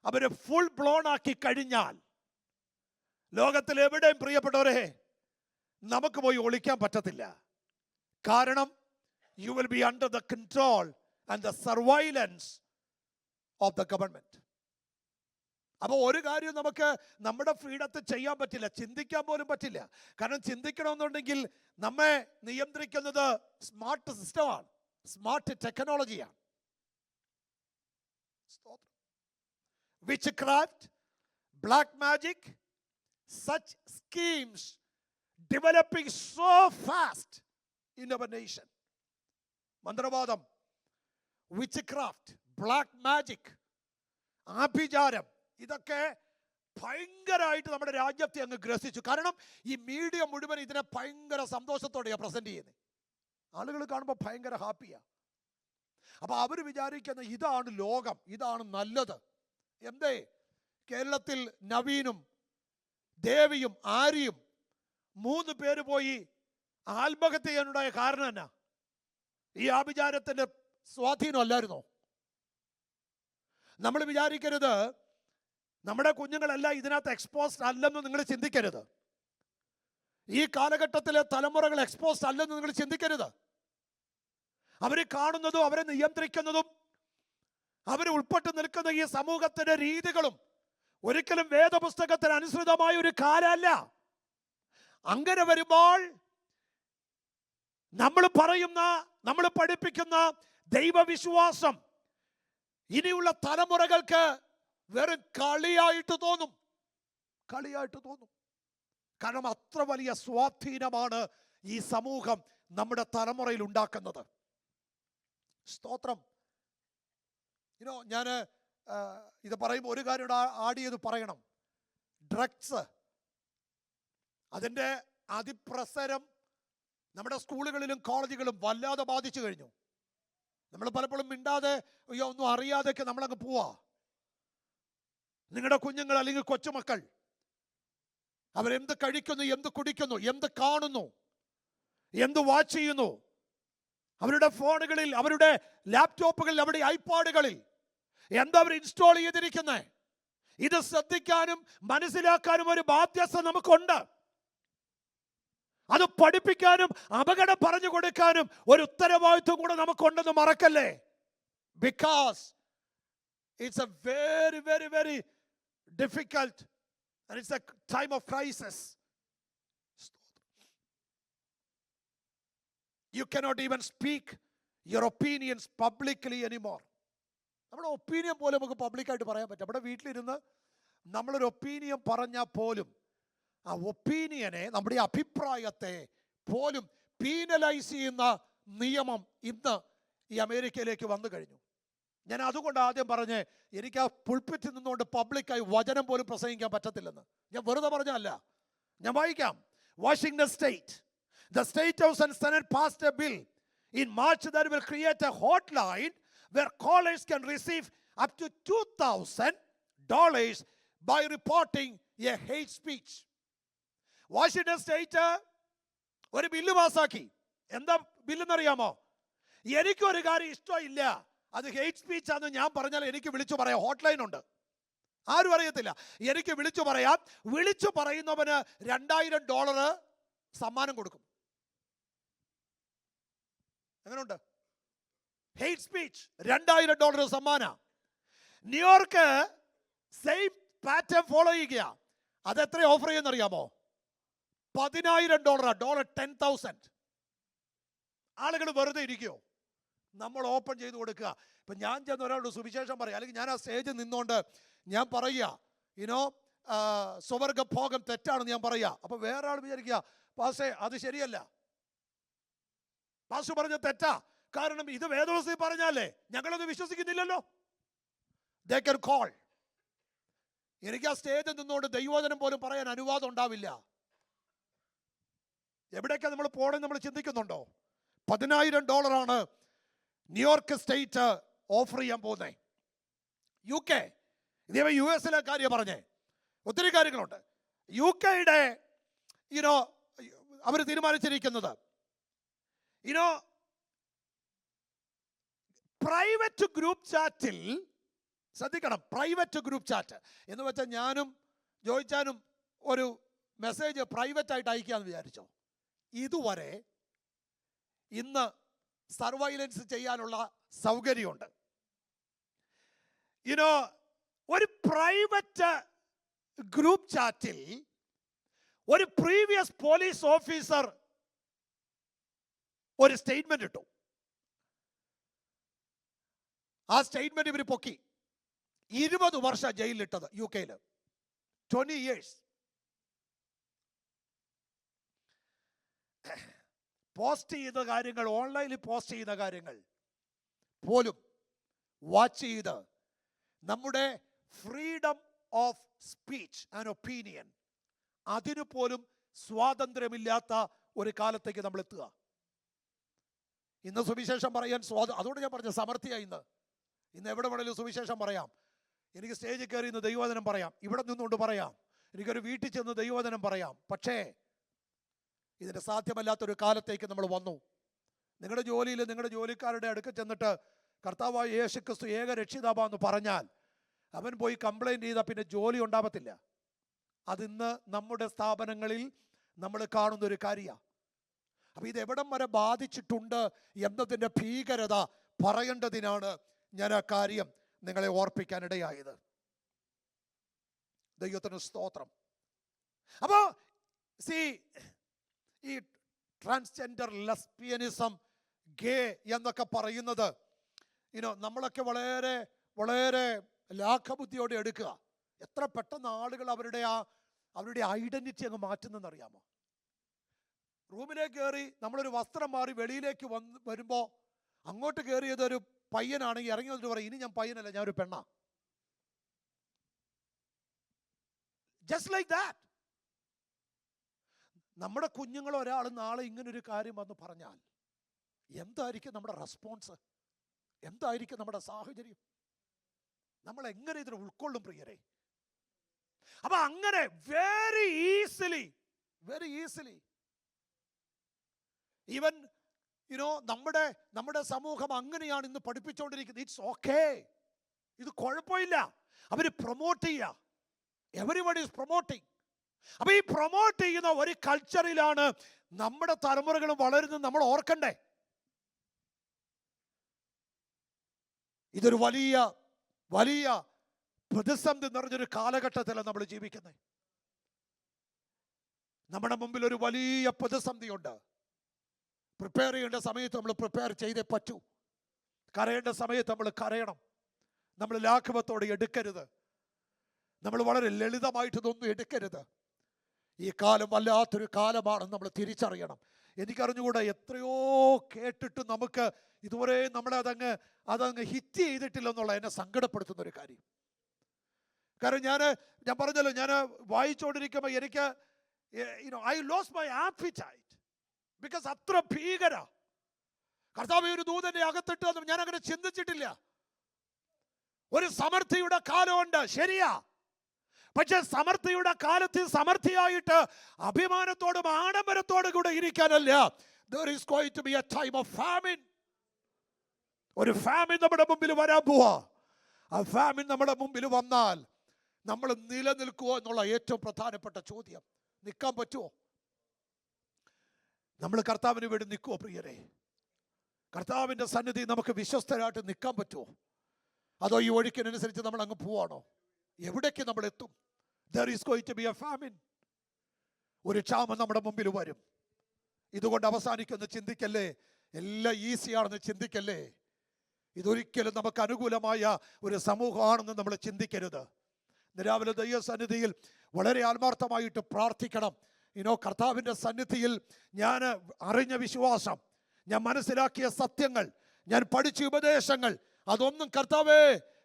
അവര് ഫുൾ ബ്ലോൺ ആക്കി കഴിഞ്ഞാൽ ലോകത്തിൽ എവിടെയും പ്രിയപ്പെട്ടവരെ നമുക്ക് പോയി ഒളിക്കാൻ പറ്റത്തില്ല. കാരണം you will be under the control and the surveillance of the government. അപ്പോൾ ഒരു കാര്യം നമുക്ക് നമ്മുടെ ഫ്രീഡത്തിൽ ചെയ്യാൻ പറ്റില്ല, ചിന്തിക്കാൻ പോലും പറ്റില്ല. കാരണം ചിന്തിക്കണമെന്നുണ്ടെങ്കിൽ നമ്മെ നിയന്ത്രിക്കുന്നത് സ്മാർട്ട് സിസ്റ്റമാണ്, smart ടെക്നോളജിയാണ്. Witchcraft, black magic, such schemes developing so fast in our nation. മന്ത്രവാദം, വിച്ച്ക്രാഫ്റ്റ്, ബ്ലാക്ക് മാജിക്, ആഭിചാരം, ഇതൊക്കെ ഭയങ്കരമായിട്ട് നമ്മുടെ രാജ്യത്തെ അങ്ങ് ഗ്രസിച്ചു. കാരണം ഈ മീഡിയ മുഴുവൻ ഇതിനെ ഭയങ്കര സന്തോഷത്തോടെയാണ് പ്രസന്റ് ചെയ്യുന്നത്. ആളുകൾ കാണുമ്പോൾ ഭയങ്കര ഹാപ്പിയാ. അപ്പൊ അവർ വിചാരിക്കുന്ന ഇതാണ് ലോകം, ഇതാണ് നല്ലത്. എന്തേ കേരളത്തിൽ നവീനും ദേവിയും ആര്യയും 3 പേര് പോയി ആത്മഹത്യ ചെയ്യാനുണ്ടായ കാരണം എന്നാ? ഈ ആഭിചാരത്തിന്റെ സ്വാധീനം അല്ലായിരുന്നോ? നമ്മൾ വിചാരിക്കരുത് നമ്മുടെ കുഞ്ഞുങ്ങളെല്ലാം ഇതിനകത്ത് എക്സ്പോസ്ഡ് അല്ലെന്ന് നിങ്ങൾ ചിന്തിക്കരുത്. ഈ കാലഘട്ടത്തിലെ തലമുറകൾ എക്സ്പോസ്ഡ് അല്ലെന്ന് നിങ്ങൾ ചിന്തിക്കരുത്. അവരെ കാണുന്നതും അവരെ നിയന്ത്രിക്കുന്നതും അവർ ഉൾപ്പെട്ട് നിൽക്കുന്ന ഈ സമൂഹത്തിന്റെ രീതികളും ഒരിക്കലും വേദപുസ്തകത്തിന് അനുസൃതമായ ഒരു കാലമല്ല. അങ്ങനെ വരുമ്പോൾ നമ്മൾ പറയുന്ന, നമ്മൾ പഠിപ്പിക്കുന്ന ദൈവവിശ്വാസം ഇനിയുള്ള തലമുറകൾക്ക് വെറും കളിയായിട്ട് തോന്നും. കാരണം അത്ര വലിയ സ്വാധീനമാണ് ഈ സമൂഹം നമ്മുടെ തലമുറയിൽ ഉണ്ടാക്കുന്നത്. സ്തോത്രം. ഞാൻ ഇത് പറയുമ്പോൾ ഒരു കാര്യം ആഡ് ചെയ്ത് പറയണം. ഡ്രഗ്സ്, അതിൻ്റെ അതിപ്രസരം നമ്മുടെ സ്കൂളുകളിലും കോളേജുകളിലും വല്ലാതെ ബാധിച്ചു കഴിഞ്ഞു. നമ്മൾ പലപ്പോഴും മിണ്ടാതെ അയ്യോ ഒന്നും അറിയാതെയൊക്കെ നമ്മളങ്ങ് പോവാ. നിങ്ങളുടെ കുഞ്ഞുങ്ങൾ അല്ലെങ്കിൽ കൊച്ചുമക്കൾ അവരെന്ത് കഴിക്കുന്നു, എന്ത് കുടിക്കുന്നു, എന്ത് കാണുന്നു, എന്ത് വാച്ച് ചെയ്യുന്നു, അവരുടെ ഫോണുകളിൽ, അവരുടെ ലാപ്ടോപ്പുകളിൽ, അവരുടെ ഐപാഡുകളിൽ എന്താ അവർ ഇൻസ്റ്റാൾ ചെയ്തിരിക്കുന്നത്, ഇത് ശ്രദ്ധിക്കാനും മനസ്സിലാക്കാനും ഒരു ബാധ്യത നമുക്കുണ്ട്. അത് പഠിപ്പിക്കാനും അപകടം പറഞ്ഞു കൊടുക്കാനും ഒരു ഉത്തരവാദിത്വം കൂടെ നമുക്കുണ്ടെന്ന് മറക്കല്ലേ. Because it's A very very very difficult and it's a time of crisis. You cannot even speak your opinions publicly anymore. നമ്മുടെ ഒപ്പീനിയൻ പോലും നമുക്ക് പബ്ലിക്കായിട്ട് പറയാൻ പറ്റും. നമ്മുടെ വീട്ടിലിരുന്ന് നമ്മളൊരു ഒപ്പീനിയൻ പറഞ്ഞാൽ പോലും ആ ഒപ്പീനിയനെ, നമ്മുടെ അഭിപ്രായത്തെ പോലും പീനലൈസ് ചെയ്യുന്ന നിയമം ഇന്ന് ഈ അമേരിക്കയിലേക്ക് വന്നു കഴിഞ്ഞു. ഞാൻ അതുകൊണ്ട് ആദ്യം പറഞ്ഞ് എനിക്ക് ആ പുൾപിറ്റിൽ നിന്നുകൊണ്ട് പബ്ലിക്കായി വചനം പോലും പ്രസംഗിക്കാൻ പറ്റത്തില്ലെന്ന്. ഞാൻ വെറുതെ പറഞ്ഞല്ല, ഞാൻ വായിക്കാം. Washington state, the State House and Senate passed a bill in March that will create a hotline where callers can receive up to $2,000 by reporting a hate speech. Washington state ഒരു ബില്ല് പാസ്സാക്കി. എന്താ ബില്ലെന്നറിയാമോ? എനിക്കൊരു കാര്യം ഇഷ്ടമില്ല, അത് hate speech ആണെന്ന് ഞാൻ പറഞ്ഞാൽ എനിക്ക് വിളിച്ചു പറയാം. ഹോട്ട്ലൈൻ ഉണ്ട്, ആരും അറിയത്തില്ല. എനിക്ക് വിളിച്ചു പറയാം. വിളിച്ചു പറയുന്നവന് $2000 സമ്മാനം കൊടുക്കും. എങ്ങനെയുണ്ട്? ഹെയ്റ്റ് സ്പീച്ച് $2000 സമ്മാനം. ന്യൂയോർക്ക് സെയിം പാറ്റേൺ ഫോളോ ചെയ്യുക. അതെത്ര ഓഫർ ചെയ്യുന്നറിയാമോ? $10,000, $10,000. ആളുകൾ വെറുതെ ഇരിക്കുമോ? നമ്മൾ ഓപ്പൺ ചെയ്ത് കൊടുക്കുക. ഇപ്പം ഞാൻ ചെന്ന് ഒരാളോട് സുവിശേഷം പറയാം, അല്ലെങ്കിൽ ഞാൻ ആ സ്റ്റേജിൽ നിന്നുകൊണ്ട് ഞാൻ പറയുക, സ്വവർഗഭോഗം തെറ്റാണെന്ന് ഞാൻ പറയുക. അപ്പോൾ വേറെ ആൾ വിചാരിക്കുക, പാസ്റ്റേ അത് ശരിയല്ല, പാസ്റ്റർ പറഞ്ഞ തെറ്റാ, കാരണം ഇത് വേദോസി പറഞ്ഞാലേ ഞങ്ങളത് വിശ്വസിക്കുന്നില്ലല്ലോ. They can call. എനിക്ക് ആ സ്റ്റേജിൽ നിന്നുകൊണ്ട് ദൈവവചനം പോലും പറയാൻ അനുവാദം ഉണ്ടാവില്ല. എവിടേക്കാണ് നമ്മൾ പോകണമെന്ന് നമ്മൾ ചിന്തിക്കുന്നുണ്ടോ? $10,000 ന്യൂയോർക്ക് സ്റ്റേറ്റ് ഓഫർ ചെയ്യാൻ പോകുന്നത്. UK, ഇതേ US കാര്യം പറഞ്ഞേ, ഒത്തിരി കാര്യങ്ങളുണ്ട്. UK അവർ തീരുമാനിച്ചിരിക്കുന്നത് പ്രൈവറ്റ് ഗ്രൂപ്പ് ചാറ്റിൽ, ശ്രദ്ധിക്കണം, പ്രൈവറ്റ് ഗ്രൂപ്പ് ചാറ്റ് എന്ന് വെച്ചാൽ ഞാനും ജോയിച്ചാനും ഒരു മെസ്സേജ് പ്രൈവറ്റ് ആയിട്ട് അയക്കാമെന്ന് വിചാരിച്ചോ. ഇതുവരെ ഇന്ന് സർവൈലൻസ് ചെയ്യാനുള്ള സൗകര്യമുണ്ട്. ഒരു പ്രൈവറ്റ് ഗ്രൂപ്പ് ചാറ്റിൽ ഒരു പ്രീവിയസ് പോലീസ് ഓഫീസർ ഒരു സ്റ്റേറ്റ്മെന്റ് ഇട്ടു. ആ സ്റ്റേറ്റ്മെന്റ് ഇവർ പൊക്കി. 20 വർഷം ജയിലിലിട്ടത് UK 20 years. പോസ്റ്റ് ചെയ്യുന്ന കാര്യങ്ങൾ, ഓൺലൈനിൽ പോസ്റ്റ് ചെയ്യുന്ന കാര്യങ്ങൾ പോലും വാച്ച് ചെയ്ത് നമ്മുടെ freedom of speech and opinion, അതിനു പോലും സ്വാതന്ത്ര്യമില്ലാത്ത ഒരു കാലത്തേക്ക് നമ്മൾ എത്തുക. ഇന്ന് സുവിശേഷം പറയാൻ അതുകൊണ്ട് ഞാൻ പറഞ്ഞ സമർത്ഥിയായി. ഇന്ന് എവിടെ വേണമെങ്കിലും സുവിശേഷം പറയാം. എനിക്ക് സ്റ്റേജിൽ കയറി ഇന്ന് ദൈവവചനം പറയാം, ഇവിടെ നിന്നുകൊണ്ട് പറയാം, എനിക്കൊരു വീട്ടിൽ ചെന്ന് ദൈവവചനം പറയാം. പക്ഷേ ഇതിന് സാധ്യമല്ലാത്തൊരു കാലത്തേക്ക് നമ്മൾ വന്നു. നിങ്ങളുടെ ജോലിയിൽ നിങ്ങളുടെ ജോലിക്കാരുടെ അടുക്കൽ ചെന്നിട്ട് കർത്താവായ യേശുക്രിസ്തു ഏക രക്ഷിതാവാന്ന് പറഞ്ഞാൽ അവൻ പോയി കംപ്ലൈൻറ്റ് ചെയ്താൽ പിന്നെ ജോലി ഉണ്ടാവത്തില്ല. അതിന്ന് നമ്മുടെ സ്ഥാപനങ്ങളിൽ നമ്മൾ കാണുന്നൊരു കാര്യമാണ്. അപ്പം ഇതെവിടം വരെ ബാധിച്ചിട്ടുണ്ട് എന്നതിൻ്റെ ഭീകരത പറയേണ്ടതിനാണ് ഞാൻ ആ കാര്യം നിങ്ങളെ ഓർപ്പിക്കാനിടയായത്. ദൈവത്തിന് സ്തോത്രം. അപ്പോൾ ഈ ട്രാൻസ്ജെൻഡർ, ലെസ്ബിയനിസം, ഗേ എന്നൊക്കെ പറയുന്നത് നമ്മളൊക്കെ വളരെ വളരെ ലാഘബുദ്ധിയോടെ എടുക്കുക. എത്ര പെട്ടെന്ന് ആളുകൾ അവരുടെ ഐഡന്റിറ്റി അങ്ങ് മാറ്റുന്നതെന്നറിയാമോ? റൂമിലേക്ക് കയറി നമ്മളൊരു വസ്ത്രം മാറി വെളിയിലേക്ക് വരുമ്പോൾ അങ്ങോട്ട് കയറിയതൊരു പയ്യനാണെങ്കിൽ ഇറങ്ങി വന്നിട്ട് പറയും, ഇനി ഞാൻ പയ്യനല്ല, ഞാൻ ഒരു പെണ്ണാ. Just like that. നമ്മുടെ കുഞ്ഞുങ്ങൾ ഒരാൾ നാളെ ഇങ്ങനൊരു കാര്യം വന്ന് പറഞ്ഞാൽ എന്തായിരിക്കും നമ്മുടെ റെസ്പോൺസ്? എന്തായിരിക്കും നമ്മുടെ സാഹചര്യം? നമ്മൾ എങ്ങനെ ഇതിനെ ഉൾക്കൊള്ളും പ്രിയരെ? അപ്പൊ അങ്ങനെ വെരി ഈസിലി ഈവൻ നമ്മുടെ സമൂഹം അങ്ങനെയാണ് ഇന്ന് പഠിപ്പിച്ചുകൊണ്ടിരിക്കുന്നത്. ഇറ്റ്സ് ഓക്കേ, ഇത് കുഴപ്പമില്ല. അവർ പ്രൊമോട്ട് ചെയ്യുക. Everybody is promoting. അപ്പൊ ഈ പ്രൊമോട്ട് ചെയ്യുന്ന ഒരു കൾച്ചറിലാണ് നമ്മുടെ തലമുറകളും വളരുന്നത്. നമ്മൾ ഓർക്കണ്ടേ, ഇതൊരു വലിയ വലിയ പ്രതിസന്ധി നിറഞ്ഞൊരു കാലഘട്ടത്തിലാണ് നമ്മൾ ജീവിക്കുന്നത്. നമ്മുടെ മുമ്പിൽ ഒരു വലിയ പ്രതിസന്ധിയുണ്ട്. പ്രിപ്പയർ ചെയ്യേണ്ട സമയത്ത് നമ്മൾ പ്രിപ്പയർ ചെയ്തേ പറ്റൂ. കരയേണ്ട സമയത്ത് നമ്മൾ കരയണം. നമ്മൾ ലാഘവത്തോടെ എടുക്കരുത്. നമ്മൾ വളരെ ലളിതമായിട്ടൊന്നും എടുക്കരുത്. ഈ കാലം വല്ലാത്തൊരു കാലമാണെന്ന് നമ്മൾ തിരിച്ചറിയണം. എനിക്കറിഞ്ഞുകൂടെ, എത്രയോ കേട്ടിട്ട് നമുക്ക് ഇതുവരെ നമ്മളെ അതങ്ങ് ഹിറ്റ് ചെയ്തിട്ടില്ലെന്നുള്ള എന്നെ സങ്കടപ്പെടുത്തുന്ന ഒരു കാര്യം. കാരണം ഞാൻ പറഞ്ഞല്ലോ, ഞാൻ വായിച്ചുകൊണ്ടിരിക്കുമ്പോൾ എനിക്ക് I lose my appetite because അത്ര ഭീകര. കർത്താവ് ഒരു ദൂതന്റെ അകത്തിട്ട് ഞാൻ അങ്ങനെ ചിന്തിച്ചിട്ടില്ല. ഒരു സമൃദ്ധിയുടെ കാലമുണ്ട്, ശരിയാ. പക്ഷെ സമൃദ്ധിയുടെ കാലത്ത് സമൃദ്ധിയായിട്ട് അഭിമാനത്തോടും ആഡംബരത്തോടും കൂടെ ഇരിക്കാനല്ല. There is going to be a time of famine. ഒരു ഫാമിൻ നമ്മുടെ മുമ്പിൽ വരാൻ പോവാ. ആ ഫാമിൻ നമ്മുടെ മുമ്പിൽ വന്നാൽ നമ്മൾ നിലനിൽക്കുമോ എന്നുള്ള ഏറ്റവും പ്രധാനപ്പെട്ട ചോദ്യം. നിൽക്കാൻ പറ്റുമോ? നമ്മൾ കർത്താവിന് വേണ്ടി നിൽക്കുമോ പ്രിയരെ? കർത്താവിൻ്റെ സന്നിധി നമുക്ക് വിശ്വസ്തരായിട്ട് നിൽക്കാൻ പറ്റുമോ? അതോ ഈ ഒഴുക്കിനനുസരിച്ച് നമ്മൾ അങ്ങ് പോവാണോ? എവിടേക്ക് നമ്മൾ എത്തും? There is going to be a famine. ഒരു ക്ഷാമം നമ്മുടെ മുമ്പിൽ വരും. ഇതുകൊണ്ട് അവസാനിക്കുന്ന ചിന്തിക്കല്ലേ, എല്ലാം ഈസിയാണെന്ന് ചിന്തിക്കല്ലേ. ഇതൊരിക്കലും നമുക്ക് അനുകൂലമായ ഒരു സമൂഹമാണെന്ന് നമ്മൾ ചിന്തിക്കരുത്. രാവിലെ ദൈവസന്നിധിയിൽ വളരെ ആത്മാർത്ഥമായിട്ട് പ്രാർത്ഥിക്കണം. കർത്താവിൻ്റെ സന്നിധിയിൽ ഞാൻ അറിഞ്ഞ വിശ്വാസം, ഞാൻ മനസ്സിലാക്കിയ സത്യങ്ങൾ, ഞാൻ പഠിച്ച ഉപദേശങ്ങൾ അതൊന്നും കർത്താവേ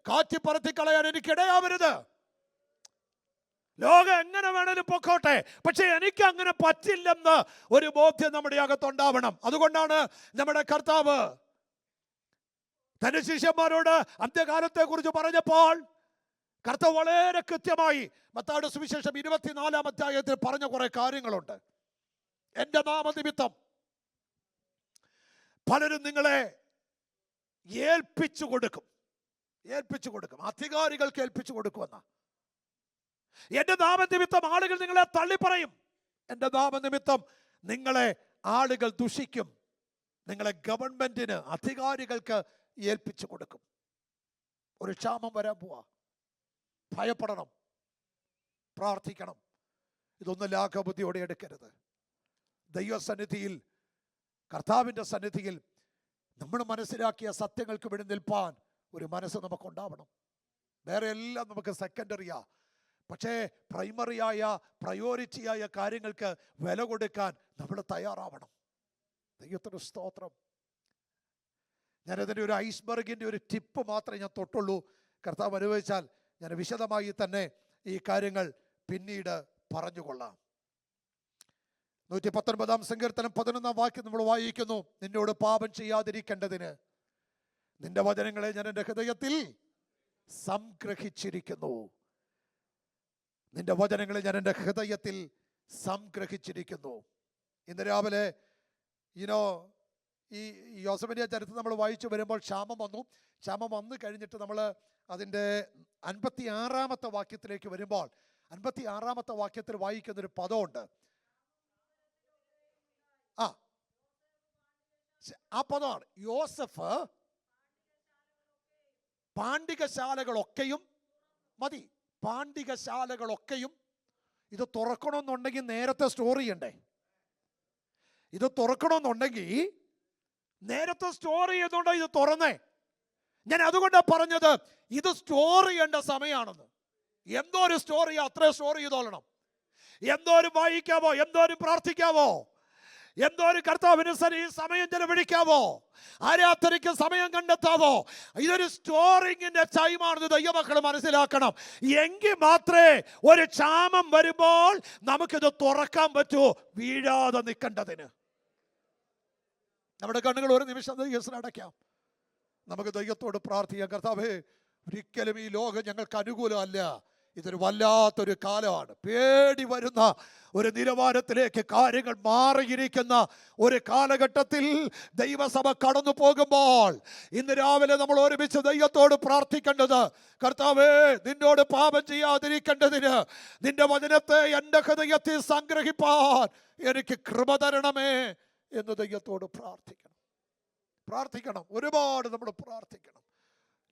കാറ്റി പറത്തി കളയാൻ എനിക്കിടയാവരുത്. ലോകം എങ്ങനെ വേണേലും പൊക്കോട്ടെ, പക്ഷെ എനിക്ക് അങ്ങനെ പറ്റില്ലെന്ന് ഒരു ബോധ്യം നമ്മുടെ അകത്തുണ്ടാവണം. അതുകൊണ്ടാണ് നമ്മുടെ കർത്താവ് തന്റെ ശിഷ്യന്മാരോട് അന്ത്യകാലത്തെ കുറിച്ച് പറഞ്ഞപ്പോൾ കർത്താവ് വളരെ കൃത്യമായി മത്തായിയുടെ സുവിശേഷം 24-ാം അധ്യായത്തിൽ പറഞ്ഞ കുറെ കാര്യങ്ങളുണ്ട്. എൻ്റെ നാമനിമിത്തം പലരും നിങ്ങളെ ഏൽപ്പിച്ചു കൊടുക്കും, അധികാരികൾക്ക് ഏൽപ്പിച്ചു കൊടുക്കുമെന്ന. എൻ്റെ നാമനിമിത്തം ആളുകൾ നിങ്ങളെ തള്ളിപ്പറയും, എൻ്റെ നാമനിമിത്തം നിങ്ങളെ ആളുകൾ ദുഷിക്കും, നിങ്ങളെ ഗവൺമെന്റിന് അധികാരികൾക്ക് ഏൽപ്പിച്ചു കൊടുക്കും. ഒരു ക്ഷാമം വരാൻ പോവാ. ഭയപ്പെടണം, പ്രാർത്ഥിക്കണം. ഇതൊന്നും ലാഘബുദ്ധിയോടെ എടുക്കരുത്. ദൈവസന്നിധിയിൽ, കർത്താവിൻ്റെ സന്നിധിയിൽ നമ്മൾ മനസ്സിലാക്കിയ സത്യങ്ങൾക്ക് വേണ്ടി നിൽപ്പാൻ ഒരു മനസ്സ് നമുക്കുണ്ടാവണം. വേറെ എല്ലാം നമുക്ക് സെക്കൻഡറിയാ, പക്ഷേ പ്രൈമറിയായ പ്രയോറിറ്റിയായ കാര്യങ്ങൾക്ക് വില കൊടുക്കാൻ നമ്മൾ തയ്യാറാവണം. ദൈവത്തിന് സ്തോത്രം. ഞാനതിൻ്റെ ഒരു ഐസ്ബർഗിൻ്റെ ഒരു ടിപ്പ് മാത്രമേ ഞാൻ തൊട്ടുള്ളൂ. കർത്താവ് അനുവദിച്ചാൽ ഞാൻ വിശദമായി തന്നെ ഈ കാര്യങ്ങൾ പിന്നീട് പറഞ്ഞുകൊള്ളാം. 119-ാം സങ്കീർത്തനം 11-ാം വാക്യം നമ്മൾ വായിക്കുന്നു, നിന്നോട് പാപം ചെയ്യാതിരിക്കേണ്ടതിന് നിന്റെ വചനങ്ങളെ ഞാൻ എൻ്റെ ഹൃദയത്തിൽ സംഗ്രഹിച്ചിരിക്കുന്നു. നിന്റെ വചനങ്ങളെ ഞാൻ എൻ്റെ ഹൃദയത്തിൽ സംഗ്രഹിച്ചിരിക്കുന്നു. ഇന്ന് രാവിലെ ഈ യോസേഫിന്റെ ചരിത്രം നമ്മൾ വായിച്ചു വരുമ്പോൾ ക്ഷാമം വന്നു കഴിഞ്ഞിട്ട് നമ്മൾ അതിൻ്റെ 56-ാമത്തെ വാക്യത്തിലേക്ക് വരുമ്പോൾ 56-ാമത്തെ വാക്യത്തിൽ വായിക്കുന്നൊരു പദമുണ്ട്. ആ പദമാണ് യോസഫ് പാണ്ഡികശാലകളൊക്കെയും മതി. പാണ്ഡികശാലകളൊക്കെയും ഇത് തുറക്കണമെന്നുണ്ടെങ്കിൽ നേരത്തെ സ്റ്റോർ ചെയ്യണ്ടേ? ഇത് തുറക്കണമെന്നുണ്ടെങ്കിൽ നേരത്തെ സ്റ്റോർ ചെയ്തുകൊണ്ടോ ഇത് തുറന്നേ? ഞാൻ അതുകൊണ്ടാണ് പറഞ്ഞത് ഇത് സ്റ്റോർ ചെയ്യേണ്ട സമയമാണെന്ന്. എന്തോരം സ്റ്റോർ ചെയ്യുക അത്രയും സ്റ്റോർ ചെയ്തോളണം. എന്തോരം വായിക്കാവോ, എന്തോരം പ്രാർത്ഥിക്കാവോ, എന്തോരം കർത്താവിന് സമയം ചെലവഴിക്കാവോ, ആരാധനയ്ക്ക് സമയം കണ്ടെത്താവോ, ഇതൊരു സ്റ്റോറിങ്ങിന്റെ ടൈമാണെന്ന് ദൈവമക്കൾ മനസ്സിലാക്കണം. എങ്കിൽ മാത്രമേ ഒരു ക്ഷാമം വരുമ്പോൾ നമുക്കിത് തുറക്കാൻ പറ്റൂ, വീഴാതെ നിൽക്കേണ്ടതിന്. നമ്മുടെ കണ്ണുകൾ ഒരു നിമിഷം ദൈവത്തിന് അടയ്ക്കാം. നമുക്ക് ദൈവത്തോട് പ്രാർത്ഥിക്കാം. കർത്താവേ, ഒരിക്കലും ഈ ലോകം ഞങ്ങൾക്ക് അനുകൂലമല്ല. ഇതൊരു വല്ലാത്തൊരു കാലമാണ്. പേടി വരുന്ന ഒരു നിലവാരത്തിലേക്ക് കാര്യങ്ങൾ മാറിയിരിക്കുന്ന ഒരു കാലഘട്ടത്തിൽ ദൈവസഭ കടന്നു പോകുമ്പോൾ ഇന്ന് രാവിലെ നമ്മൾ ഒരുമിച്ച് ദൈവത്തോട് പ്രാർത്ഥിക്കേണ്ടത്, കർത്താവേ, നിന്നോട് പാപം ചെയ്യാതിരിക്കേണ്ടതിന് നിന്റെ വചനത്തെ എൻ്റെ ഹൃദയത്തിൽ സംഗ്രഹിപ്പാൻ എനിക്ക് കൃപ തരണമേ എന്ന് ദൈവത്തോട് പ്രാർത്ഥിക്കണം. ഒരുപാട് നമ്മൾ പ്രാർത്ഥിക്കണം.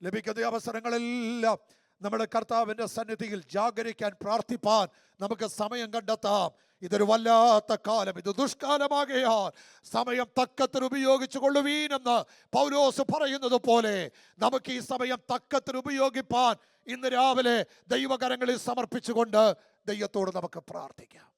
ലഭിക്കുന്ന അവസരങ്ങളെല്ലാം നമ്മുടെ കർത്താവിൻ്റെ സന്നിധിയിൽ ജാഗരിക്കാൻ, പ്രാർത്ഥിപ്പാൻ നമുക്ക് സമയം കണ്ടെത്താം. ഇതൊരു വല്ലാത്ത കാലം, ഇത് ദുഷ്കാലമാകയാൽ സമയം തക്കത്തിന് ഉപയോഗിച്ചു കൊള്ളുവീനെന്ന് പൗലോസ് പറയുന്നത് പോലെ നമുക്ക് ഈ സമയം തക്കത്തിന് ഉപയോഗിപ്പാൻ ഇന്ന് രാവിലെ ദൈവകരങ്ങളിൽ സമർപ്പിച്ചുകൊണ്ട് ദൈവത്തോട് നമുക്ക് പ്രാർത്ഥിക്കാം.